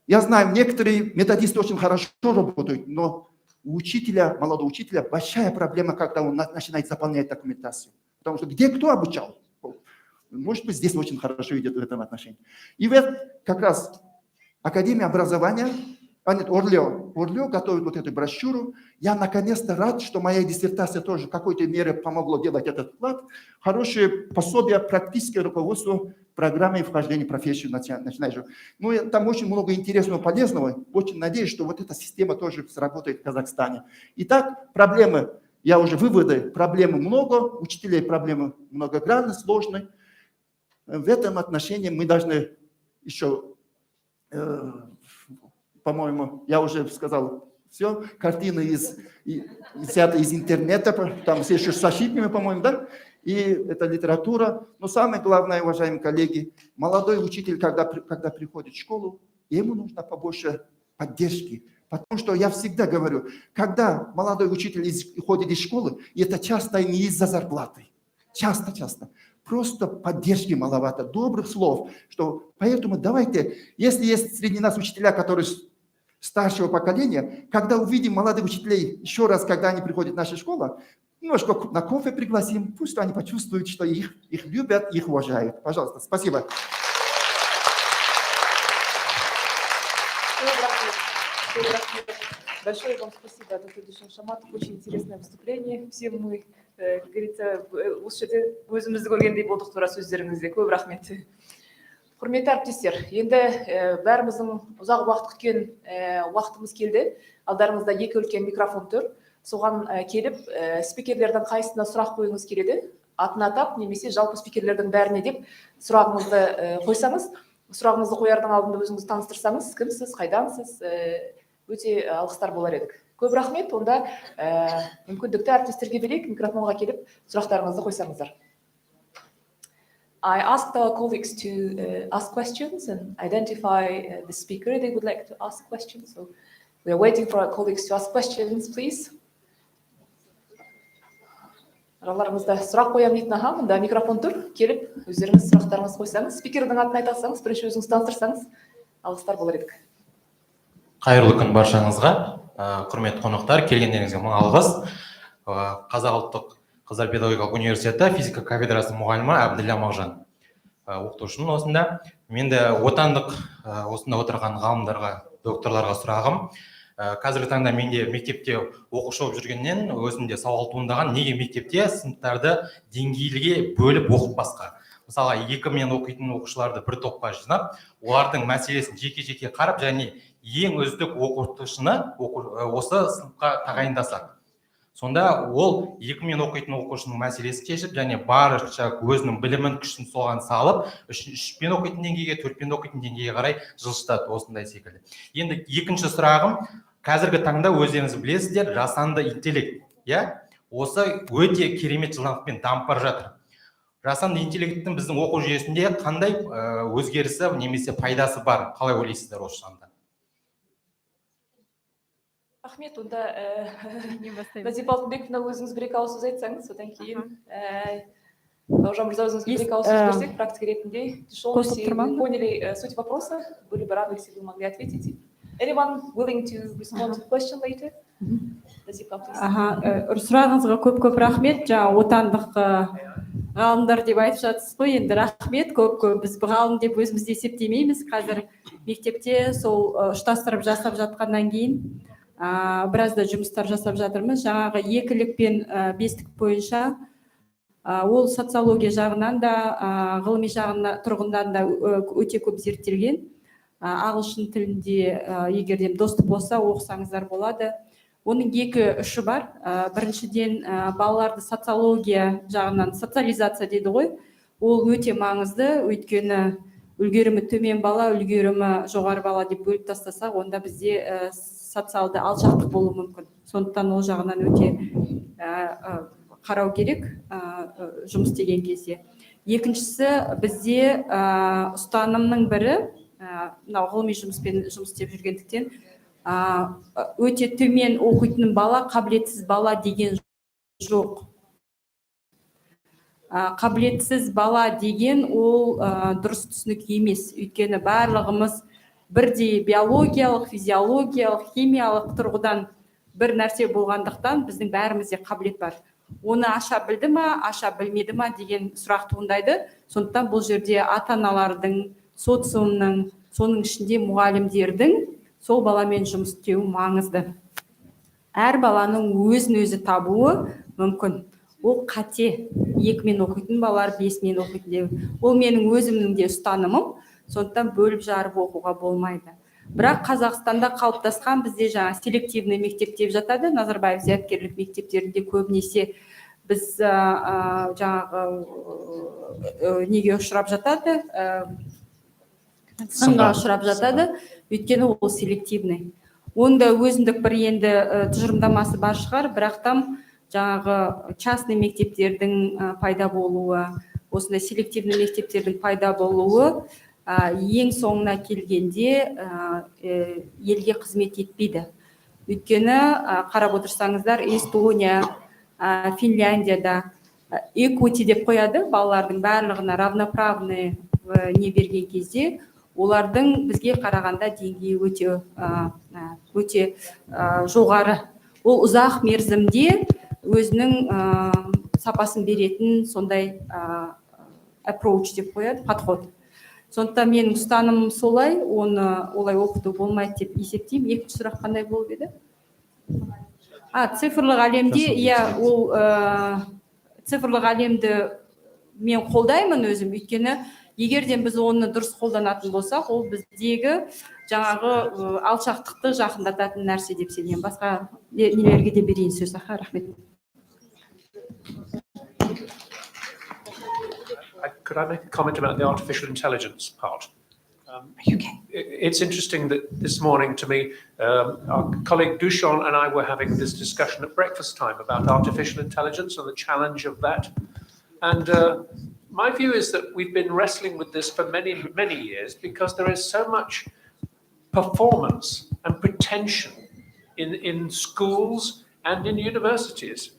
Я знаю, некоторые методисты очень хорошо работают, но у учителя, молодого учителя, большая проблема, когда он начинает заполнять документацию. Потому что где кто обучал? Может быть, здесь очень хорошо идет в этом отношении. И вот как раз Академия образования, Орлео готовит вот эту брошюру. Я наконец-то рад, что моя диссертация тоже в какой-то мере помогла делать этот вклад. Хорошее пособие, практическое руководство программой вхождения в профессию начинающего. Ну, там очень много интересного, полезного. Очень надеюсь, что вот эта система тоже сработает в Казахстане. Итак, проблемы, выводы, проблемы много, учителей проблемы многогранны, сложны. В этом отношении мы должны еще, по-моему, я уже сказал, все, картины взяты из интернета, там все еще с ошибками, по-моему, да? И это литература. Но самое главное, уважаемые коллеги, молодой учитель, когда приходит в школу, ему нужно побольше поддержки. Потому что я всегда говорю, когда молодой учитель уходит из школы, это часто не из-за зарплаты. Часто. Просто поддержки маловато, добрых слов. Поэтому давайте, если есть среди нас учителя, которые старшего поколения, когда увидим молодых учителей еще раз, когда они приходят в нашу школу, немножко на кофе пригласим, пусть они почувствуют, что их любят, их уважают. Пожалуйста, спасибо. Большое вам спасибо, доктор Душан Шаматов. Очень интересное выступление. Все мы, как говорится, осы жерде өзімізді көргендей болдық тура сөздеріңізде. Көп рахмет. Құрметті әріптестер, енді бәріміздің ұзақ уақыт күткен уақытымыз келді. Алдарыңызда екі үлкен микрофон тұр. Соған келіп, спикерлердің қайсысына сұрақ қойыңыз келеді. Атын атап, немесе жалпы спикерлердің бәріне деп сұрағыңызды қойсаңыз, сұрағыңызды қоярдың алдында өзіңізді таныстырсаңыз, кімсіз, қайдансыз, өте алғыстар болар едік. Көп рахмет, онда мүмкіндікті әріптестерге берейік, микрофонға келіп сұрақтарыңызды қойсаңыздар. I asked our colleagues to ask questions and identify the speaker they would like to ask questions. So we are waiting for our colleagues to ask questions, please. Араларыңызда сұрақ қоямын дейтін аға, мында микрофон тұр, келіп, өздеріңіз сұрақтарыңызды қойсаңыз, спикердің атын айтасаңыз, бірінші өзіңіз таныстырсаңыз, алғыстар болар едік. Қайырлы күн баршаңызға, құрметті қонақтар, келгендеріңізге мың алғыс. Қазақ ұлттық Қыздар Педагогикалық Университеті физика кафедрасының мұғалімі Әбділля Мағжан. Оқытушының осында. Менде отандық осында отырған ғалымдарға, докторларға сұрағым. Қазіргі таңда менде мектепте оқушы болып жүргеннен өзімде сауал туындаған, неге мектепте сыныптарды деңгейліге бөліп оқытпасқа? Мысалға, 2 мен оқитын оқушыларды бір топқа жинап, олардың мәселесін жеке-жеке қарап, және ең үздік оқытушыны осы сыныпқа тағайындасақ. Сонда ол 2 мен оқитын оқушының мәселесін шешіп, және барынша өзінің білімін күшін соған салып, 3 мен оқитын деңгейге, 4 мен оқитын деңгейге қарай жылжытады, осындай секілді. Енді екінші сұрағым, қазіргі таңда өздеріңіз білесіздер, жасанды интеллект, осы өте керемет жылдамдықпен дамып бара жатыр. Жасанды интеллекттің біздің оқу жүйесінде қандай өзгерісі немесе пайдасы бар? Қалай ойлайсыздар осы жағында? Рахмет, онда Назип Алтынбековна өзіңіз бір-екі ауыз сөз айтсаңыз, содан кейін Бауыржан мырза өзіңіз бір-екі ауыз сөз берсек, практика ретінде. Если вы поняли суть вопроса, были бы рады, если вы могли ответить. Anyone willing to respond to the question later? Сұрағыңызға көп рахмет. Жаңа отандық ғалымдар деп айтып жатсыз ғой, енді рахмет, көп біз ғалым деп өзімізді есептемейміз. Қазір мектепте сол ұштастырып жасап жатқаннан кейін біразда жұмыстар жасап жатырмыз. Жаңағы екілік пен бестік бойынша ол социология жағынан да, ғылыми жағынан тұрғындан да өте көп зерттелген. Ағылшын тілінде егерден доступ болса оқысаңыздар болады. Оның екі үші бар. Біріншіден балаларды социология жағынан социализация дейді ғой. Ол өте маңызды, өйткені үлгерімі төмен бала, үлгерімі жоғары бала деп бөліп тастасақ, онда бізде социалды алшақтық болуы мүмкін. Сондықтан ол жағынан өте қарау керек жұмыс деген кезде. Екіншісі, бізде ұстанымның бірі, ғылыми жұмыспен жұмыс істеп жүргендіктен, өте төмен оқитын бала, қабілетсіз бала деген жоқ. Қабілетсіз бала деген ол дұрыс түсінік емес. Өйткені барлығымыз бірдей биологиялық, физиологиялық, химиялық тұрғыдан бір нәрсе болғандықтан біздің бәрімізде қабілет бар. Оны аша білді ма, аша білмеді ма деген сұрақ туындайды. Сондықтан бұл жерде ата-аналардың, социумның, соның ішінде мұғалімдердің сол баламен жұмыс істеуі маңызды. Әр баланың өзін-өзі табуы мүмкін. Ол қате. 2-мен оқитын балалар 5-мен оқитын. Ол менің өзімнің де ұстанымым. Сондықтан бөліп жарып оқуға болмайды. Бірақ Қазақстанда қалыптасқан бізде жаңа селективный мектеп деп жатады. Назарбаев зияткерлік мектептерінде көбінесе біз жаңағы неге ұшырап жатады? Сынға ұшырап жатады. Өйткені ол селективный. Онда өзіндік бір енді тұжырымдамасы бар шығар, бірақ там жаңағы частный мектептердің пайда болуы, осындай селективный мектептердің пайда болуы ең соңына келгенде елге қызмет етпейді. Өйткені қарап отырсаңыздар, Эстония, Финляндияда equity деп қояды, балалардың барлығына равноправный не берген кезде, олардың бізге қарағанда деңгейі өте жоғары. Ол ұзақ мерзімде өзінің сапасын беретін сондай approach деп қояды, подход. Сондықтан менің ұстанымым солай, оны олай оқыту болмайды деп есептеймін. Екінші сұрақ қандай болып еді? Цифрлық әлемде, ол цифрлық әлемді мен қолдаймын өзім, өйткені егерден біз оны дұрыс қолданатын болсақ, ол біздегі жаңағы алшақтықты жақындататын нәрсе деп сенемін. Басқа нелерге де берейін сөз. Рахмет. Could I make a comment about the artificial intelligence part? It's interesting that this morning to me, our colleague Duchamp and I were having this discussion at breakfast time about artificial intelligence and the challenge of that. And my view is that we've been wrestling with this for many, many years because there is so much performance and pretension in schools and in universities.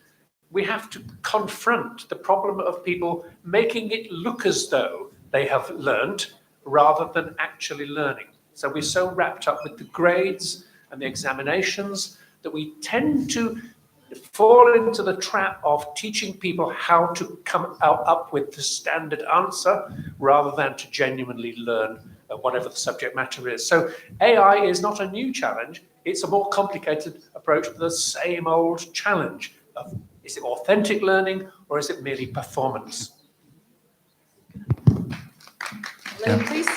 We have to confront the problem of people making it look as though they have learned rather than actually learning. So we're so wrapped up with the grades and the examinations that we tend to fall into the trap of teaching people how to come up with the standard answer rather than to genuinely learn whatever the subject matter is. So AI is not a new challenge. It's a more complicated approach to the same old challenge of, is it authentic learning or is it merely performance? Please.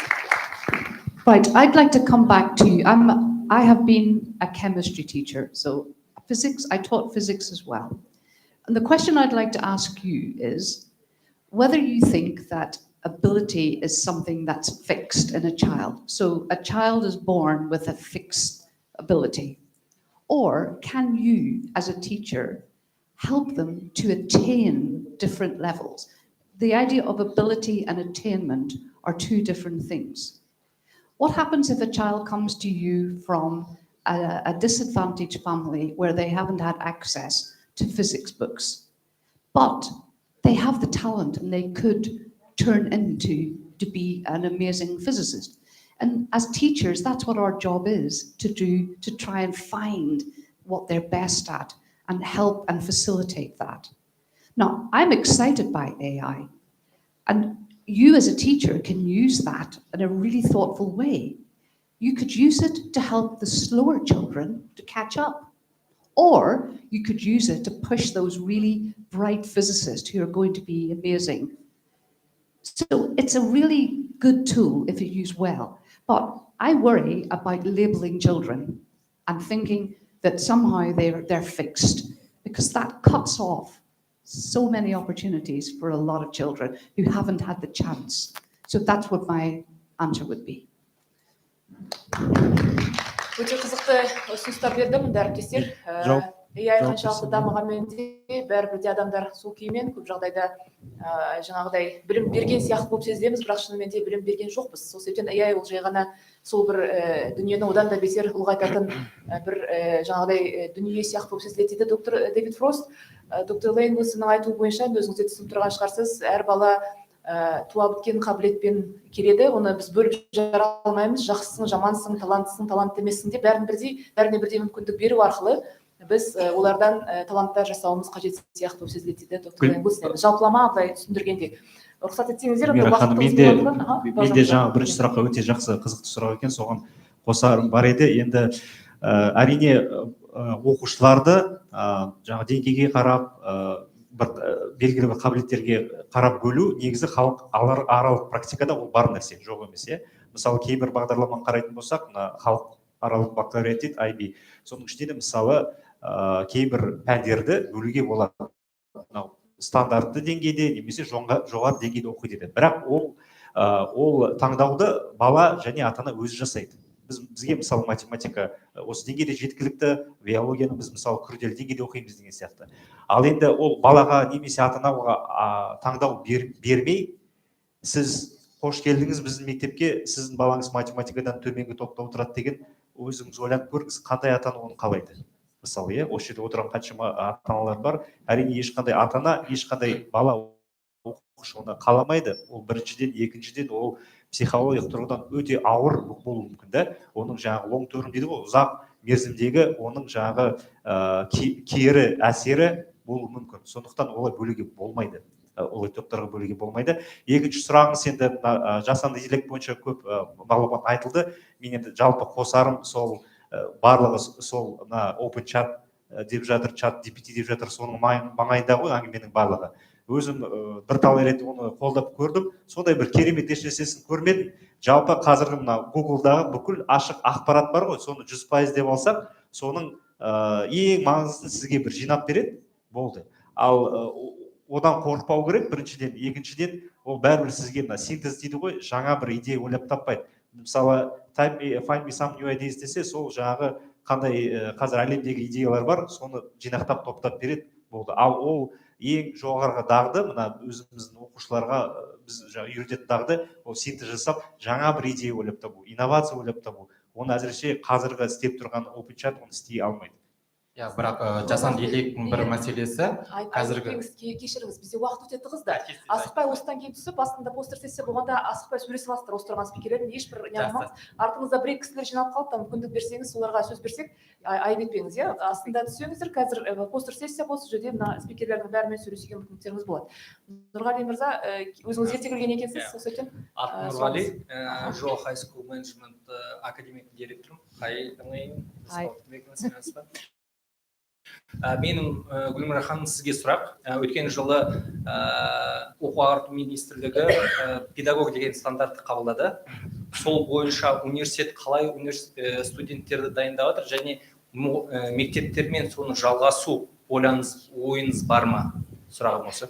Right, I'd like to come back to you. I have been a chemistry teacher, so physics, I taught physics as well. And the question I'd like to ask you is whether you think that ability is something that's fixed in a child. So a child is born with a fixed ability. Or can you, as a teacher, help them to attain different levels? The idea of ability and attainment are two different things. What happens if a child comes to you from a disadvantaged family where they haven't had access to physics books, but they have the talent and they could turn into to be an amazing physicist? And as teachers, that's what our job is to do, to try and find what they're best at and help and facilitate that. Now, I'm excited by AI, and you as a teacher can use that in a really thoughtful way. You could use it to help the slower children to catch up, or you could use it to push those really bright physicists who are going to be amazing. So it's a really good tool if you use well. But I worry about labeling children and thinking that somehow they're fixed, because that cuts off so many opportunities for a lot of children who haven't had the chance. So that's what my answer would be. Өте қызықты ұсыныстар берді мында әріптестер. AI қаншалықты дамығанмен де бәрібір де адамдар сол күймен көп жағдайда жаңағыдай білім берген сияқты болып сезілеміз, бірақ шынымен де білім берген жоқпыз. Сол себептен AI ол жай ғана сол бір дүниені одан да бетер ұлғайтатын бір жаңағыдай дүние сияқты болып сезіледі дейді доктор Дэвид Фрост. Доктор Лейн Уилсонның айтуы бойынша, өзіңіз де түсініп тұрған шығарсыз, әр бала туа біткен қабілетпен келеді, оны біз бөліп жара алмаймыз. Жақсысың, жамансың, таланттысың, талантты емессің деп бәріне бірдей мүмкіндік беру арқылы біз олардан таланттар жасауымыз қажет сияқты болып сезіледі дейді доктор Лэнгустен. Жалпылама былай түсіндіргенде. Рұқсат етсеңіздер, мен де жаңа бірінші сұраққа өте жақсы қызықты сұрақ екен, соған қосарым бар еді. Енді әрине оқушыларды жаңа деңгейге қарап, бір белгілі бір қабілеттерге қарап бөлу негізі халық аралық практикада ол бар нәрсе, жоқ емес. Мысалы кейбір бағдарламаны қарайтын болсақ, халық аралық бакалавриат дейді, IB. Соның ішінде де мысалы кейбір пәндерді бөлуге болады. Стандартты деңгейде немесе жоғары деңгейде оқиды еді. Бірақ ол таңдауды бала және ата-ана өзі жасайды. Бізге мысалы математика осы деңгейде жеткілікті, биологияны біз мысалы күрделі деңгейде оқимыз деген сияқты. Ал енді ол балаға немесе ата-анаға таңдау бермей, сіз қош келдіңіз біздің мектепке, сіздің балаңыз математикадан төменгі топта отырады деген өзіңіз ойланып көріңіз, қандай ата-ана оны қалайды. Мысалы, осы жерде отырған қаншама ата-аналар бар. Әрине ешқандай ата-ана, ешқандай бала оқушы оны қаламайды. Ол біріншіден, екіншіден ол психологиялық тұрғыдан өте ауыр болуы мүмкін да. Оның жаңағы long term дейді ғой, ұзақ мерзімдегі оның жаңағы кері әсері болуы мүмкін. Сондықтан олай бөлуге болмайды. Олай топтарға бөлуге болмайды. Екінші сұрағыңыз енді жасанды интеллект бойынша көп мағлұмат айтылды. Мен енді жалпы қосарым сол барлығы сол open chat деп жатыр, чат GPT деп жатыр, соның маңайында ғой әңгіменің барлығы. Өзім бірталай рет оны қолдап көрдім. Сондай бір керемет ешнәрсесін көрмедім. Жалпы қазіргі мына Google-дағы бүкіл ашық ақпарат бар ғой, соны 100% деп алсақ, соның ең маңыздысын сізге бір жинап береді, болды. Ал одан қорықпау керек, біріншіден, екіншіден, ол бәрібір сізге синтез дейді ғой, жаңа бір идея ойлап таппайды. Мысалы, find me some new ideas десе, сол жаңағы қандай қазір әлемдегі идеялар бар, соны жинақтап топтап береді, болды. Ал ол ең жоғарғы дағды, мына өзіміздің оқушыларға біз үйрететін дағды, ол синтез жасап, жаңа бір идея ойлап табу, инновация ойлап табу. Оны әзірше қазіргі істеп тұрған open chat оны істей алмайды. Бірақ жасанды интеллекттің бір мәселесі қазіргі кешіріңіз, бізде уақыт өте тығыз да. Асықпай осыдан кейін түсіп, астында постер сессия болғанда асықпай сөйлесе аласыздар осы тұрған спикерлердің ешбір неғылмаңыз. Артыңызда бір кісілер жиналып қалды, мүмкіндік берсеңіз, соларға сөз берсек, айып етпеңіз, астында түсеңіздер, қазір постер сессия болса, жерде мына спикерлердің бәрімен сөйлесуге мүмкіндіктеріңіз болады. Нұрғали мырза, өзіңіз ерте келген екенсіз, сол сөйтен. Атым Нұрғали, Жо High School Management академик директорым. Менің Гүлмира ханым сізге сұрақ. Өткен жылы оқу ағарту министрлігі педагог деген стандартты қабылдады. Сол бойынша университет қалай студенттерді дайындап жатыр және мектептермен соны жалғасу ойыңыз бар ма? Сұрағым осы.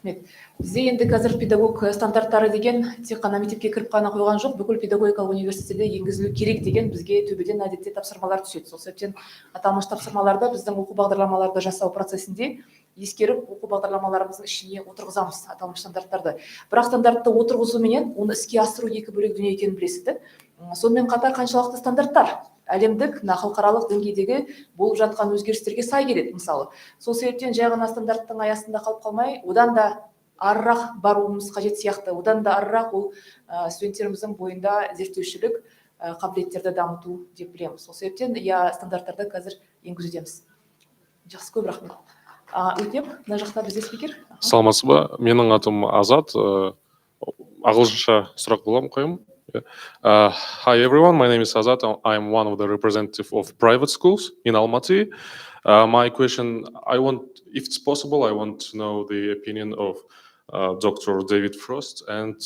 Бізде енді қазір педагог стандарттары деген тек қана мектепке кіріп қана қойған жоқ, бүкіл педагогикалық университетте енгізілу керек деген бізге төбеден әдетте тапсырмалар түседі. Сол себептен аталмыш тапсырмаларды біздің оқу бағдарламаларды жасау процесінде ескеріп, оқу бағдарламаларымыздың ішіне отырғызамыз аталмыш стандарттарды. Бірақ стандартты отырғызуменен оны іске асыру екі бөлек дүние екенін білесіздер. Сонымен қатар қаншалықты стандарттар әлемдік, халықаралық деңгейдегі болып жатқан өзгерістерге сай келеді, мысалы. Сол себептен жай ғана стандарттың аясында қалып қалмай, одан да арырақ баруымыз қажет сияқты. Одан да арырақ ол студенттеріміздің бойында зерттеушілік қабілеттерді дамыту деп білеміз. Сол себептен стандарттарды қазір енгізудеміз. Жақсы, көп рахмет. Өтеп, мына жақта бізде спикер. Саламатсыз ба? Менің атым Азат. Ағылшынша сұрақ боламын қоямын. Hi everyone, my name is Azat. I'm one of the representatives of private schools in Almaty. My question, if it's possible, I want to know the opinion of Dr. David Frost and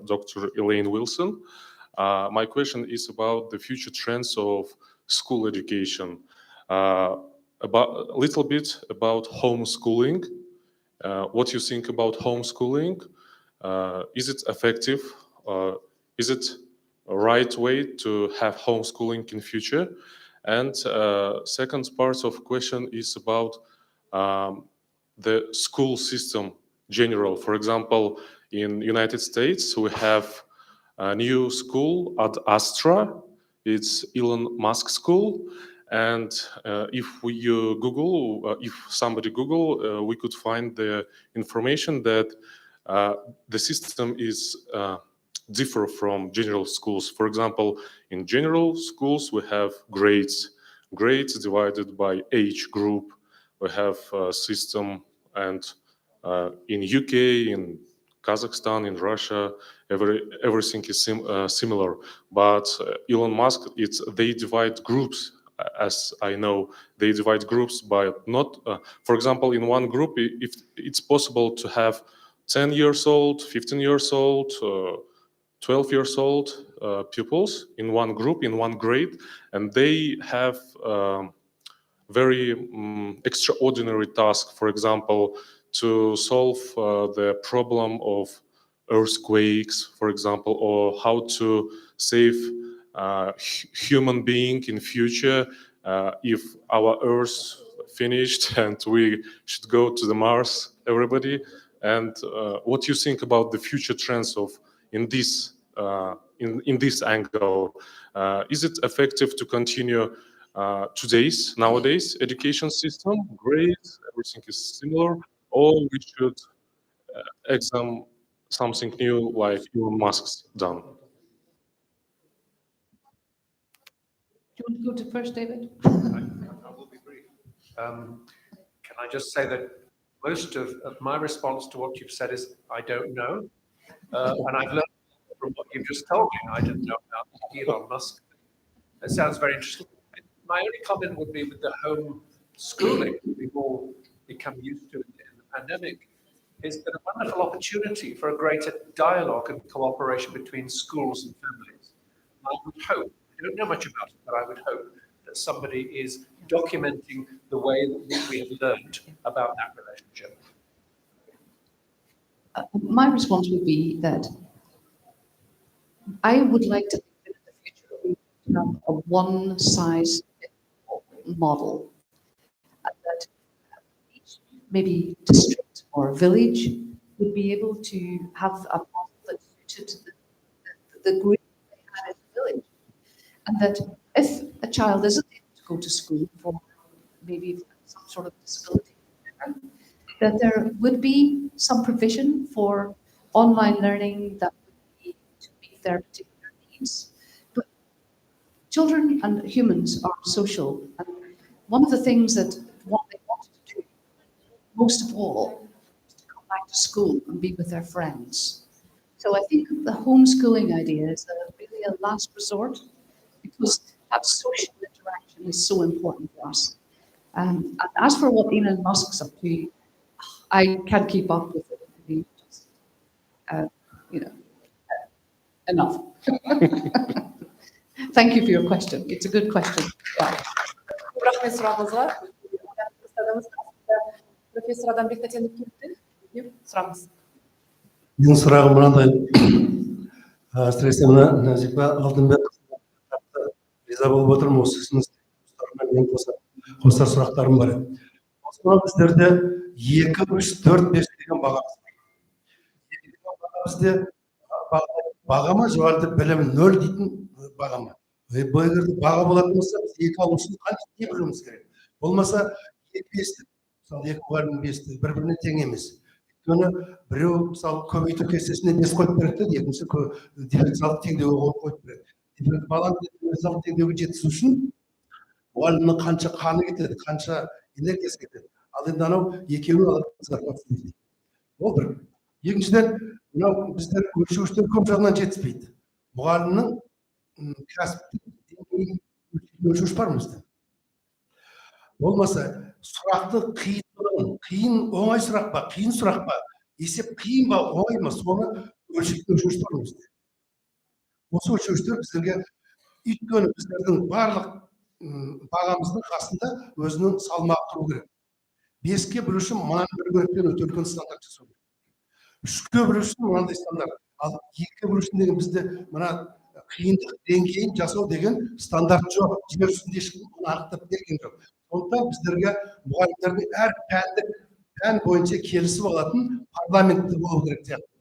Dr. Elaine Wilson. My question is about the future trends of school education. A little bit about homeschooling. What you think about homeschooling? Is it effective? Is it a right way to have homeschooling in future? And second part of question is about the school system general. For example, in United States, we have a new school at Astra. It's Elon Musk school. And if somebody Google, we could find the information that the system is differ from general schools. For example, in general schools, we have grades, grades divided by age group. We have a system, and in UK, in Kazakhstan, in Russia, everything is similar. But Elon Musk, they divide groups. As I know, they divide groups by not, for example, in one group, if it's possible to have 10 years old, 15 years old, 12 years old pupils in one group, in one grade, and they have very extraordinary task, for example, to solve the problem of earthquakes, for example, or how to save human being in future if our Earth finished and we should go to the Mars, everybody. And what you think about the future trends of in this angle? Is it effective to continue nowadays education system, grades, everything is similar, or we should examine something new like Elon Musk's done? Do you want to go to first, David? I will be brief. Can I just say that most of my response to what you've said is, I don't know. And I've learned from what you've just told me. I didn't know about Elon Musk. It sounds very interesting. My only comment would be with the home schooling we've all become used to in the pandemic, is been a wonderful opportunity for a greater dialogue and cooperation between schools and families. I would hope, I don't know much about it, but I would hope that somebody is documenting the way that we have learned about that relationship. My response would be that I would like to think that in the future we would have a one-size-fits-all model, and that each maybe district or village would be able to have a model that suited the group they had in the village, and that if a child isn't able to go to school for maybe some sort of disability, that there would be some provision for online learning that would be to meet their particular needs. But children and humans are social, and one of the things that what they wanted to do most of all was to come back to school and be with their friends. So I think the homeschooling idea is really a last resort, because that social interaction is so important for us. And as for what Elon Musk's up to, I can't keep up with it. Just, enough. Thank you for your question. It's a good question. Yeah. Рахмет сұрағыңызға. Профессор Адамбек Татьяна келді. Сұрағыңыз. Менің сұрағым мынандай. Әсіресе мына Назипа Алтынбек риза болып отырмын осы ұсыныстармен мен қосар сұрақтарым бар еді. Осыған біздерде 2, 3, 4, 5 деген бағамыз бар. Бізде баға ма, жоғары білім 0 дейтін баға ма? Бұл егер баға болатын болса, біз 2 алу үшін қанша не білуіміз керек? Болмаса 2 5-ті, мысалы 2 мұғалім 5-ті, бір-біріне тең емес. Өйткені біреу мысалы көбейту кестесіне 5 қойып береді, екінші дифференциалдық теңдеуге қойып береді. Баланы дифференциалдық теңдеуге жеткізу үшін мұғалімнің қанша қаны кетеді, қанша энергиясы кетеді. Ал енді анау екеуін алып ол бір. Екіншіден, мынау біздер өлшеуіштер көп жағынан жетіспейді. Мұғалімнің кәсіптік деңгейін өлшеуіш бар бізде. Болмаса, сұрақты қиын, оңай сұрақ па, қиын сұрақ па, есеп қиын ба, оңай ма, соны өлшеуіш бар бізде. Осы өлшеуіштер біздерге, өйткені біздердің барлық бағамыздың қасында өзінің салмағы тұру керек. 5-ке бір үшін мынаны бір көректен өте үлкен стандарт жасау керек. 3-ке бір үшін мынандай стандарт. Ал 2-ке бір үшін деген бізде мына қиындық деңгейін жасау деген стандарт жоқ. Жер үстінде ешкім оны анықтап берген жоқ. Сондықтан біздерге мұғалімдердің әр пән бойынша келісіп алатын парламентті болу керек сияқты.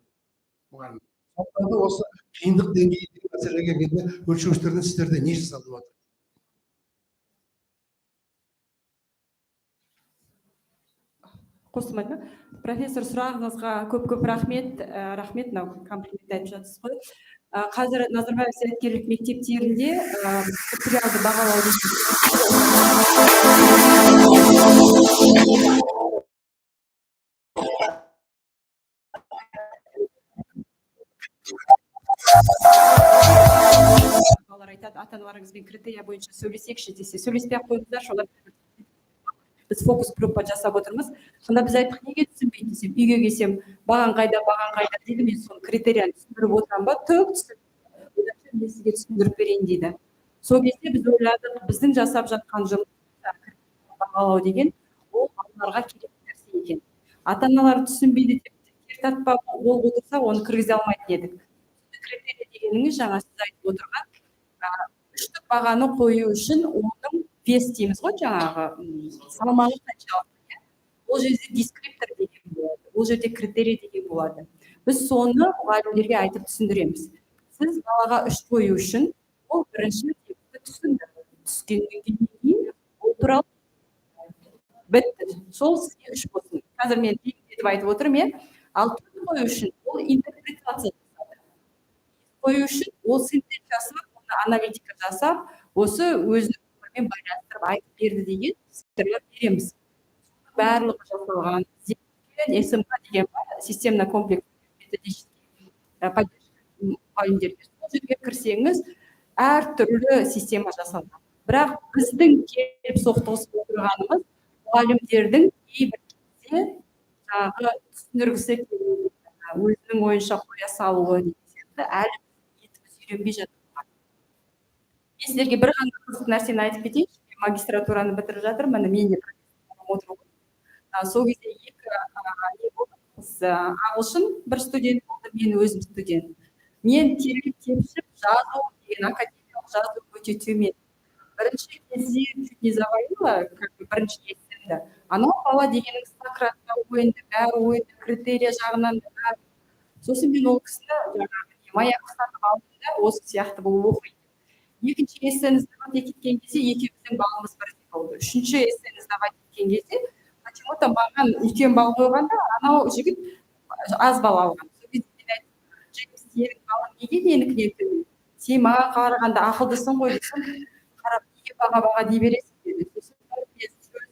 Сондықтан да осы қиындық деңгейі деген мәселеге келгенде өлшеуіштерден сіздерде не жасалып жатыр? қосылмайды ма? Профессор, сұрағыңызға көп рахмет. Рахмет, мынау комплимент айтып жатсыз ғой. Қазір Назарбаев зияткерлік мектептерінде материалды бағалау балалар айтады, ата-аналарыңызбен критерия бойынша сөйлесекші десе, сөйлеспей ақ қойыңыздаршы, олар біз фокус группа жасап отырмыз. Сонда біз айттық, неге түсінбейді десем, үйге келсем, баған қайда дейді, мен соны критерияны түсіндіріп отырамын ба, түк түсінбейді. Мен сізге түсіндіріп берейін дейді. Сол кезде біз ойладық, біздің жасап жатқан жұмыс бағалау деген ол балаларға керек нәрсе екен. Ата-аналар түсінбейді деп кертартпа ол отырса, оны кіргізе алмайтын едік. Критерия дегеніңіз жаңа сіз айтып отырған үштік бағаны қою үшін оның вес дейміз ғой, жаңағы салмағы қаншалықты. Ол жерде дискриптор деген болады, ол жерде критерия деген болады. Біз соны мұғалімдерге айтып түсіндіреміз. Сіз балаға 3 қою үшін ол бірінші текстті түскеннен кейін ол туралы бітті. Сол сізге 3 болсын. Қазір мен етіп айтып отырмын, ал 4 қою үшін ол интерпретация жасады. Қою үшін ол синтез жасап, оны аналитика жасап, осы өзінің өмірмен байланыстырып айтып берді деген сіздерлер береміз. Барлығы жасалған, СМК деген системно комплекс методический поддержка. Сол жерге кірсеңіз, әртүрлі система жасалған. Бірақ біздің келіп соқтығысып отырғанымыз мұғалімдердің кейбір кезде жаңағы түсіндіргісі келмейді, өзінің ойынша қоя салуы деген әлі етіміз үйренбей жатыр. Мен сіздерге бір ғана қызық нәрсені айтып кетейін. Магистратураны бітіріп жатырмын, мен де отырмын. Сол кезде ағылшын бір студент болды, мен өзім студент. Мен теріп тепшіп жазу деген академиялық жазу өте төмен. Бірінші кезде чуть не завалила, бірінші естімді. Анау бала дегеніңіз Сократқа ойынды, бәрі ойынды, критерия жағынан да. Сосын мен ол кісіні маяқ ұстатып алдым да, осы сияқты болып оқиды. Екінші эссені сдавать еткен кезде екеуміздің балымыз бірдей болды. Үшінші эссені сдавать еткен кезде почему-то маған үлкен бал қойғанда, анау жігіт аз бал алған. Сол кезде мен айттым, Джеймс, сенің балың неге менікінен төмен? Сен маған қарағанда ақылдысың ғой десем, қарап, неге баға дей бересің деді.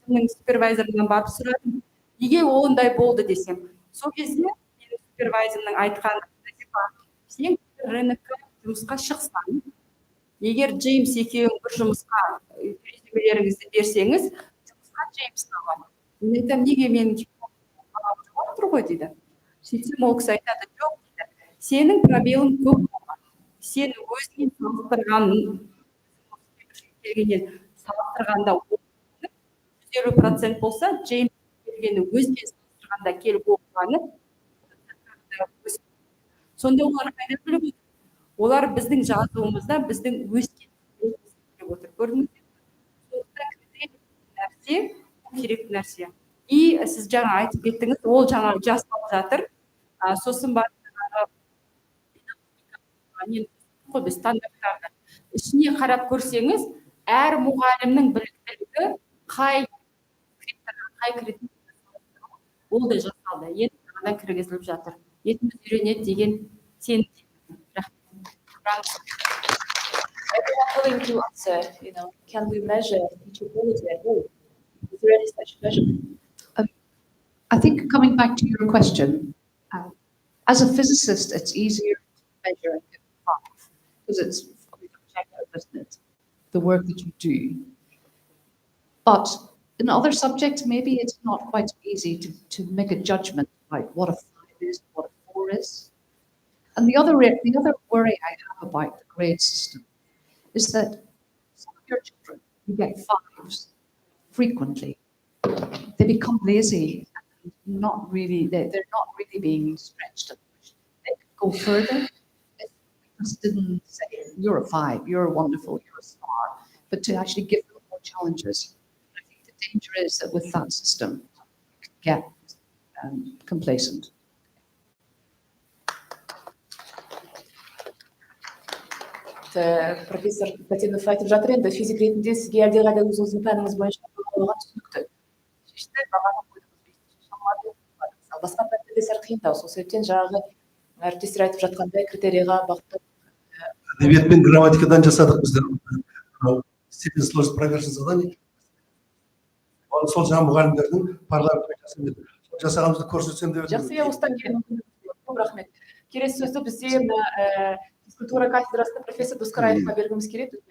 Өзімнің супервайзерімнен барып сұрадым, неге ондай болды десем. Сол кезде менің супервайзерімнің айтқаны, сен рынокқа жұмысқа шықсаң, егер Джеймс екеуің бір жұмысқа резюмелеріңізді берсеңіз, жұмысқа Джеймс алады. Мен айтамын, неге менің бағам жоғары тұр ғой дейді. Сөйтсем ол кісі айтады, жоқ дейді. Сенің пробелің көп болған. Сен өзінен салыстырғанда 150% болса, Джеймс келгені өзінен салыстырғанда келіп оқығаны. Сонда олар қайда біліп отыр? Олар біздің жазуымызда біздің өскенімізді біліп отыр. Көрдіңіздер? Сондықтан нәрсе керек нәрсе. И сіз жаңа айтып кеттіңіз, ол жаңа жасалып жатыр. Сосын барып стандарттарды ішіне қарап көрсеңіз, әр мұғалімнің біліктілігі қай критерия ол да жасалды. Енді ғана кіргізіліп жатыр. Етіміз үйренеді деген сенім. Willing to answer, can we measure teachability at all? Is there any such measurement? I think coming back to your question, as a physicist, it's easier to measure and give 5 because it's objective, isn't it? The work that you do. But in other subjects, maybe it's not quite easy to make a judgment about what a 5 is, what a 4 is. And the other worry I have about the grade system is that some of your children who get 5s frequently, they become lazy and they're not really being stretched. They could go further. It just didn't say, you're a 5, you're wonderful, you're a star, but to actually give them more challenges. I think the danger is that with that system, you could get complacent. Профессор Татьянов айтып жатыр, енді физик ретінде сізге әлдеқайда өзіңіздің пәніңіз бойынша бағалауға түсінікті. Шешті, бағаны қойдыңыз, басқа процесстер қиындау. Сол себептен жаңағы әріптестер айтып жатқандай критерийға бағыттап. Әдебиет пен грамматикадан жасадық біздер. Степень сложность проверочных заданий. Сол жаңа мұғалімдердің парламент жасағанымызды көрсетсем деп. Жақсы, иә, осыдан кейін көп рахмет. Келесі сөзді бізде физкультура кафедрасында профессор Досқараевқа бергіміз келеді.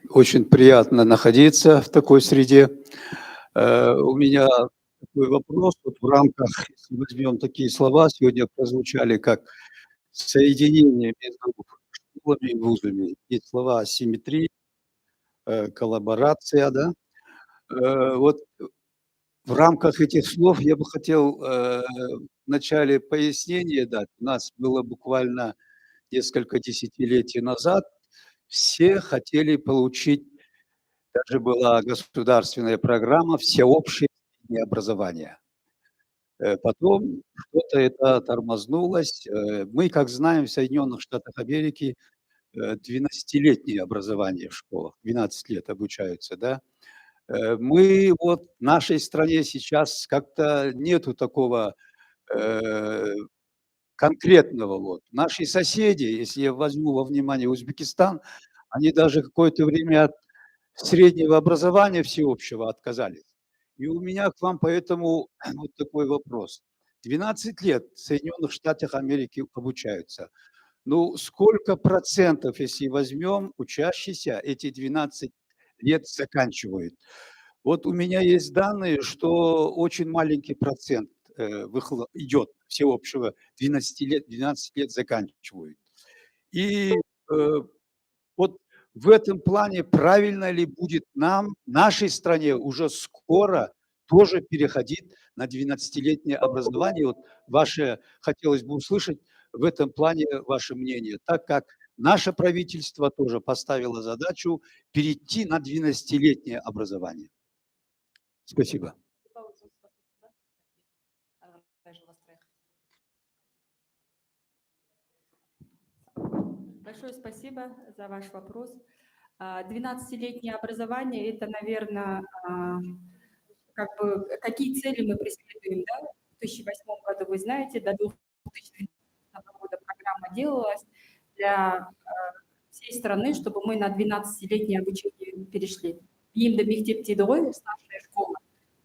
Очень приятно находиться в такой среде. У меня такой вопрос. Вот в рамках, если возьмем такие слова, сегодня прозвучали как соединение между школами и вузами. Есть слова асимметрия, коллаборация, да? Вот в рамках этих слов я бы хотел в начале пояснения дать. У нас было буквально несколько десятилетий назад. Все хотели получить, даже была государственная программа «Всеобщее образование». Потом что-то это тормознулось. Мы, как знаем, в Соединенных Штатах Америки 12-летнее образование в школах, 12 лет обучаются, да. Мы вот в нашей стране сейчас как-то нету такого конкретного. Вот. Наши соседи, если я возьму во внимание Узбекистан, они даже какое-то время от среднего образования всеобщего отказались. И у меня к вам поэтому вот такой вопрос. 12 лет в Соединенных Штатах Америки обучаются. Ну, сколько процентов, если возьмем, учащиеся эти 12 лет заканчивают? Вот у меня есть данные, что очень маленький процент идет всеобщего 12 лет заканчивают. И вот в этом плане правильно ли будет нам, нашей стране, уже скоро тоже переходить на 12-летнее образование? Вот ваше, хотелось бы услышать в этом плане ваше мнение, так как наше правительство тоже поставило задачу перейти на 12-летнее образование. Спасибо. Большое спасибо за ваш вопрос. 12-летнее образование – это, наверное, как бы, какие цели мы преследуем. Да? В 2008 году, вы знаете, до 2012 года программа делалась для всей страны, чтобы мы на 12-летнее обучение перешли. Им до мектеп дейді ғой, старшая школа.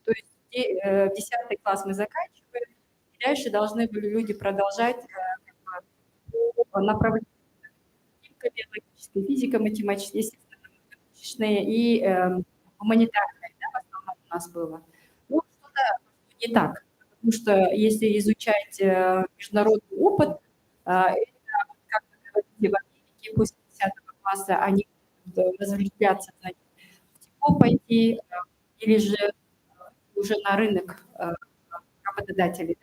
То есть 10 класс мы заканчиваем, и дальше должны были люди продолжать направление биологической, физика, математическая, естественно, и гуманитарная, да, в основном у нас было. Ну, что-то не так, потому что если изучать международный опыт, это, как вы говорите, в Америке после 10 класса они будут развлекаться, значит, в тепло пойти, или же уже на рынок работодателей.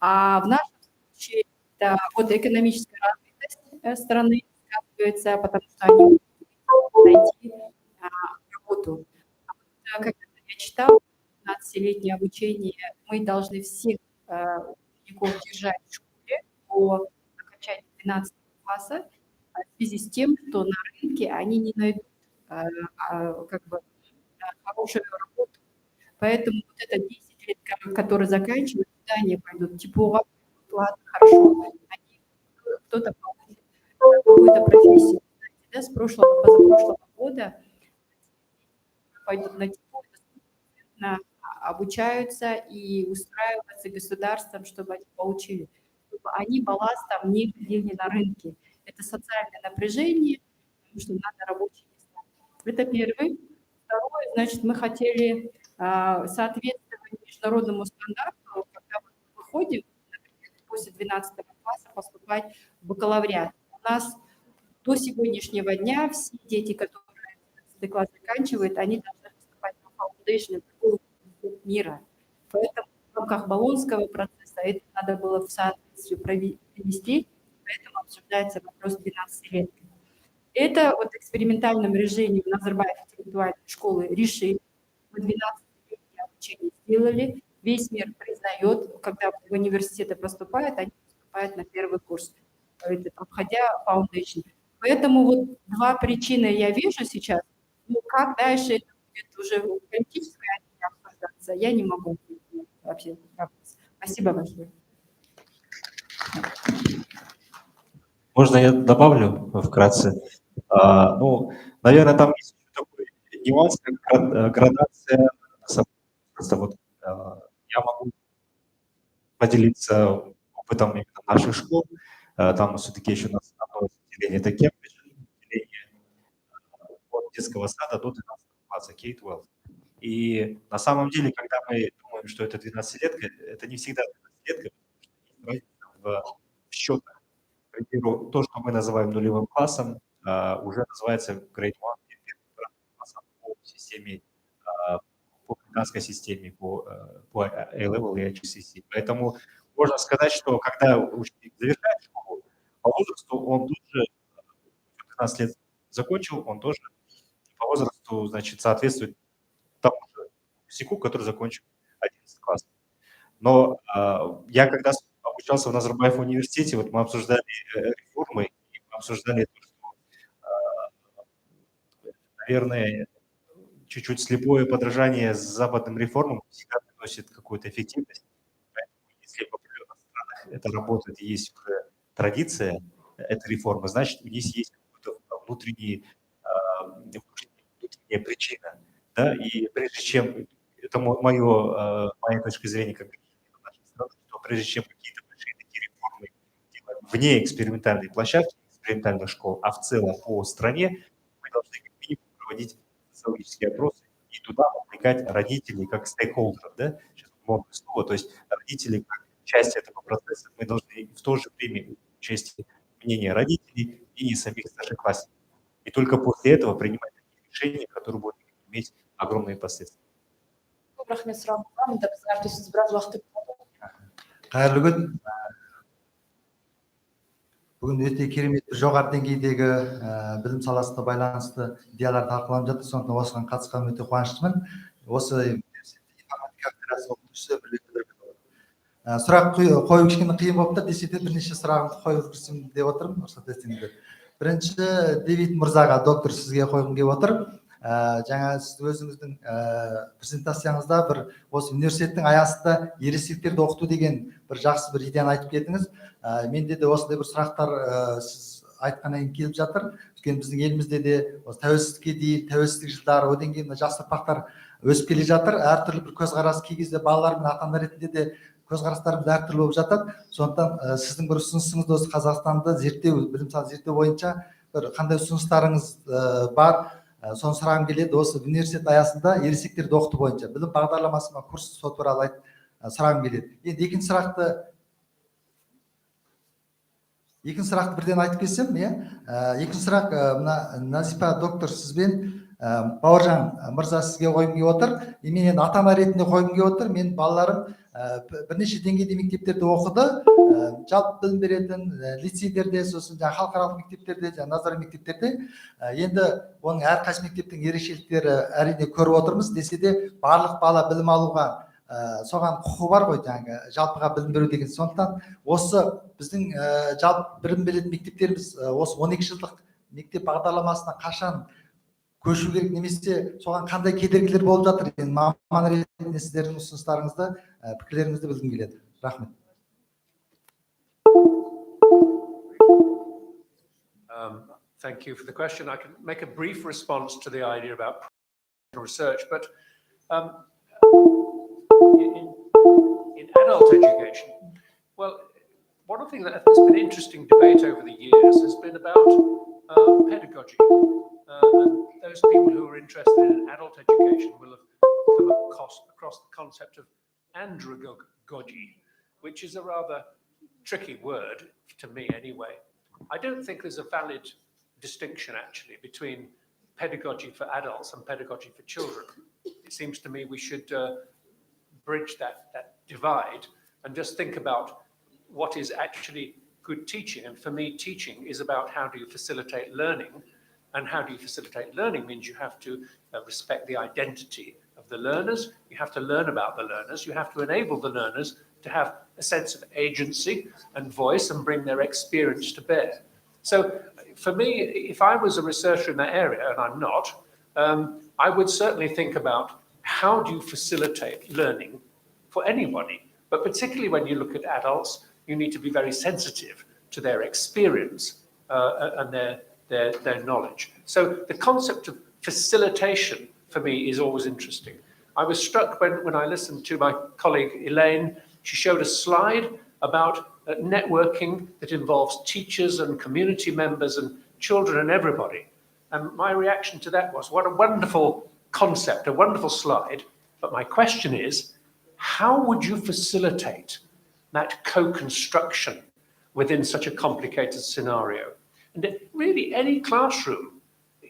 А в нашем случае это вот экономическая развитость страны, потому что они могут найти работу. Как я читала, 15-летнее обучение мы должны всех учеников держать в школе по окончании 12 класса в связи с тем, что на рынке они не найдут как бы хорошую работу. Поэтому вот это 10 лет, которые заканчивают, куда они пойдут, типа, ладно, хорошо, кто-то получит какую-то профессию. Да, с позапрошлого года пойдут на ТИПО, обучаются и устраиваются государством, чтобы они получили, чтобы они балластом не ходили на рынке. Это социальное напряжение, потому что надо рабочие места. Это первый. Второе, значит, мы хотели соответствовать международному стандарту, когда мы выходим, например, после 12 класса поступать в бакалавриат. У нас до сегодняшнего дня все дети, которые 12 класс заканчивают, они должны поступать на фаундейшн мира. Поэтому в рамках Болонского процесса это надо было в соответствии привести, поэтому обсуждается вопрос 12 лет. Это вот в экспериментальном режиме в Назарбаев интеллектуальной школы решили. Мы 12-летнее обучение сделали. Весь мир признает, когда в университеты поступают, они поступают на первый курс, обходя фаундейшн. Поэтому вот два причины я вижу сейчас. Ну, как дальше это будет уже политическое обсуждаться, я не могу вообще. Спасибо большое. Можно я добавлю вкратце? Ну, наверное, там есть такой нюанс, как градация. Просто вот я могу поделиться опытом именно наших школ. Там все-таки еще у нас одно отделение, это Кембридж, отделение от детского сада до 12 класса, K-12. И на самом деле, когда мы думаем, что это 12-летка, это не всегда 12-летка, потому что есть разница в счетах. К примеру, то, что мы называем нулевым классом, уже называется grade 1, первым классом по системе, по британской системе, по A-level и HCC. Поэтому можно сказать, что когда ученик завершает школу, по возрасту он тоже 12 лет закончил, он тоже по возрасту, значит, соответствует тому же языку, который закончил 11 класс. Но я когда обучался в Назарбаев университете, вот мы обсуждали реформы, и мы обсуждали то, что, наверное, чуть-чуть слепое подражание западным реформам всегда приносит какую-то эффективность. Поэтому если в определенных странах это работает и есть уже традиция этой реформы, значит, у них есть какая-то внутренняя причина. Да? И прежде чем, это моя точка зрения, как нашей страны, что прежде чем какие-то большие такие реформы делать вне экспериментальной площадки, экспериментальных школ, а в целом по стране, мы должны как минимум проводить социологические опросы и туда вовлекать родителей как стейкхолдеров, да, сейчас модное слово, то есть родители как часть этого процесса, мы должны в то же время учесть мнение родителей и самих старшеклассников. И только после этого принимать такие решения, которые будут иметь огромные последствия. Рахмет сұрағыңызға, мында біздің әріптесіміз біраз уақыт Қайырлы күн. Бүгін өте керемет бір жоғары деңгейдегі білім саласына байланысты идеялар талқыланып жатыр, сондықтан осыған қатысқаныма өте қуаныштымын. Осы университеттің информатика кафедрасының оқытушысы. Сұрақ қою кішкене қиын болып тұр, десе де бірнеше сұрағымды қойып көрсем деп отырмын, рұқсат етсеңіздер. Бірінші Дэвид мырзаға, доктор, сізге қойғым келіп отыр. Жаңа сіз өзіңіздің презентацияңызда бір осы университеттің аясында ересектерді оқыту деген бір жақсы бір идеяны айтып кеттіңіз. Менде де осындай бір сұрақтар сіз айтқаннан кейін келіп жатыр. Өйткені біздің елімізде де осы тәуелсіздікке дейін, тәуелсіздік жылдары, одан кейін жас ұрпақтар өсіп келе жатыр. Әртүрлі бір көзқарас, кей кезде балалар мен ата-ана ретінде де көзқарастарымыз әртүрлі болып жатады. Сондықтан сіздің бір ұсынысыңызды осы Қазақстанды зерттеу, білім саласын зерттеу бойынша бір қандай ұсыныстарыңыз бар? Соны сұрағым келеді, осы университет аясында ересектерді оқыту бойынша білім бағдарламасы ма, курс, сол туралы сұрағым келеді. Енді екінші сұрақты бірден айтып кетсем, екінші сұрақ мына Назипа доктор сізбен Бауыржан мырза сізге қойғым келіп отыр. Мен енді ата-ана ретінде қойғым келіп отыр. Мен балаларым бірнеше деңгейде мектептерде оқыды. Жалпы білім беретін лицейлерде, сосын халықаралық мектептерде, назарбаев мектептерде. Енді оның әрқайсы мектептің ерекшеліктері әрине көріп отырмыз. Десе де барлық бала білім алуға соған құқы бар ғой, жалпыға білім беру деген. Сондықтан осы біздің жалпы білім беретін мектептеріміз осы 12 жылдық мектеп бағдарламасына қашан көшу керек, немесе соған қандай кедергілер болып жатыр? Енді маман ретінде сіздердің ұсыныстарыңызды, пікірлеріңізді білгім келеді. Рахмет. Thank you for the question. I can make a brief response to the idea about research, but in adult education, well, one of the things that has been an interesting debate over the years has been about pedagogy. And those people who are interested in adult education will have come across the concept of andragogy, which is a rather tricky word to me anyway. I don't think there's a valid distinction actually between pedagogy for adults and pedagogy for children. It seems to me we should bridge that divide and just think about what is actually good teaching. And for me, teaching is about how do you facilitate learning, and how do you facilitate learning means you have to respect the identity of the learners, you have to learn about the learners, you have to enable the learners to have a sense of agency and voice and bring their experience to bear. So for me, if I was a researcher in that area, and I'm not, I would certainly think about how do you facilitate learning for anybody, but particularly when you look at adults, you need to be very sensitive to their experience and their knowledge. So the concept of facilitation for me is always interesting. I was struck when I listened to my colleague Elaine. She showed a slide about networking that involves teachers and community members and children and everybody. And my reaction to that was, what a wonderful concept, a wonderful slide. But my question is, how would you facilitate that co-construction within such a complicated scenario? And really, any classroom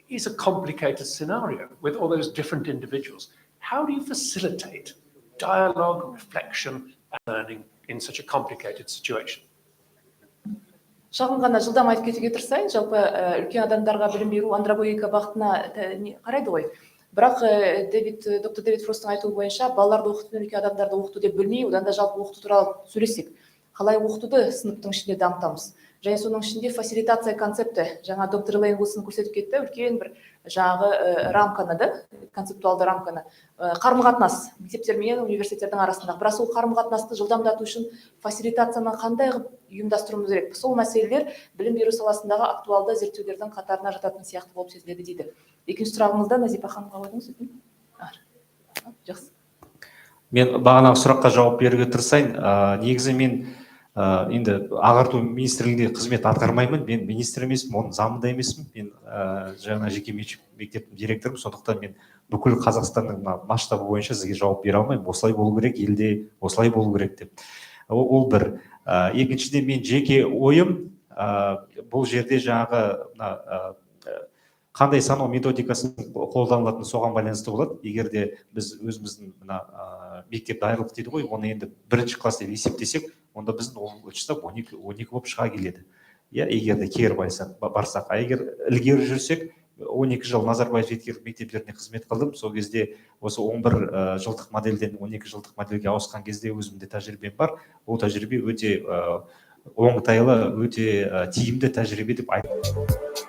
is a complicated scenario with all those different individuals. How do you facilitate dialogue, reflection, and learning in such a complicated situation? Шағын ғана жылдам айтып кетуге тырысайын. Жалпы үлкен адамдарға білім беру андрогогика бағытына қарайды ғой. Бірақ доктор Дэвид Фросттың айтуы бойынша, балаларды оқыту мен үлкен адамдарды оқыту деп бөлмей, одан да жалпы оқыту туралы сөйлесек, қалай оқытуды сыныптың ішінде дамытамыз. Және соның ішінде фасилитация концепті, жаңа доктор Элейн Уилсон көрсетіп кетті, үлкен бір жаңағы рамканы, концептуалды рамканы, қарым-қатынас мектептер мен университеттердің арасында. Бірақ сол қарым-қатынасты жылдамдату үшін фасилитацияны қандай ұйымдастыруымыз керек? Сол мәселелер білім беру саласындағы актуалды зерттеулердің қатарына жататын сияқты болып сезіледі дейді. Екінші сұрағыңызда Назипа ханымға қойдыңыз. Жақсы. Мен бағанағы сұраққа жауап беруге тырысайын. Негізі мен енді ағарту министрлігінде қызмет атқармаймын. Мен министр емеспін, оның замында емеспін. Мен жаңа жеке мектептің директорымын, сондықтан мен бүкіл Қазақстанның масштабы бойынша сізге жауап бере алмаймын. Осылай болу керек, елде осылай болу керек деп. Ол бір. Екіншіден мен жеке ойым, бұл жерде жаңағы қандай санау методикасын қолданылатын соған байланысты болады. Егер де біз өзіміздің мектеп даярлық дейді ғой, оны енді бірінші класс деп есептесек, онда біздің оқушылар 12 болып шыға келеді. Егер де кері барсақ, егер ілгері жүрсек, 12 жыл Назарбаев жеткер мектептеріне қызмет қылдым. Сол кезде осы 11 жылдық модельден 12 жылдық модельге ауысқан кезде өзімде тәжірибем бар. Ол тәжірибе өте оңтайлы, өте тиімді тәжірибе деп айтамын.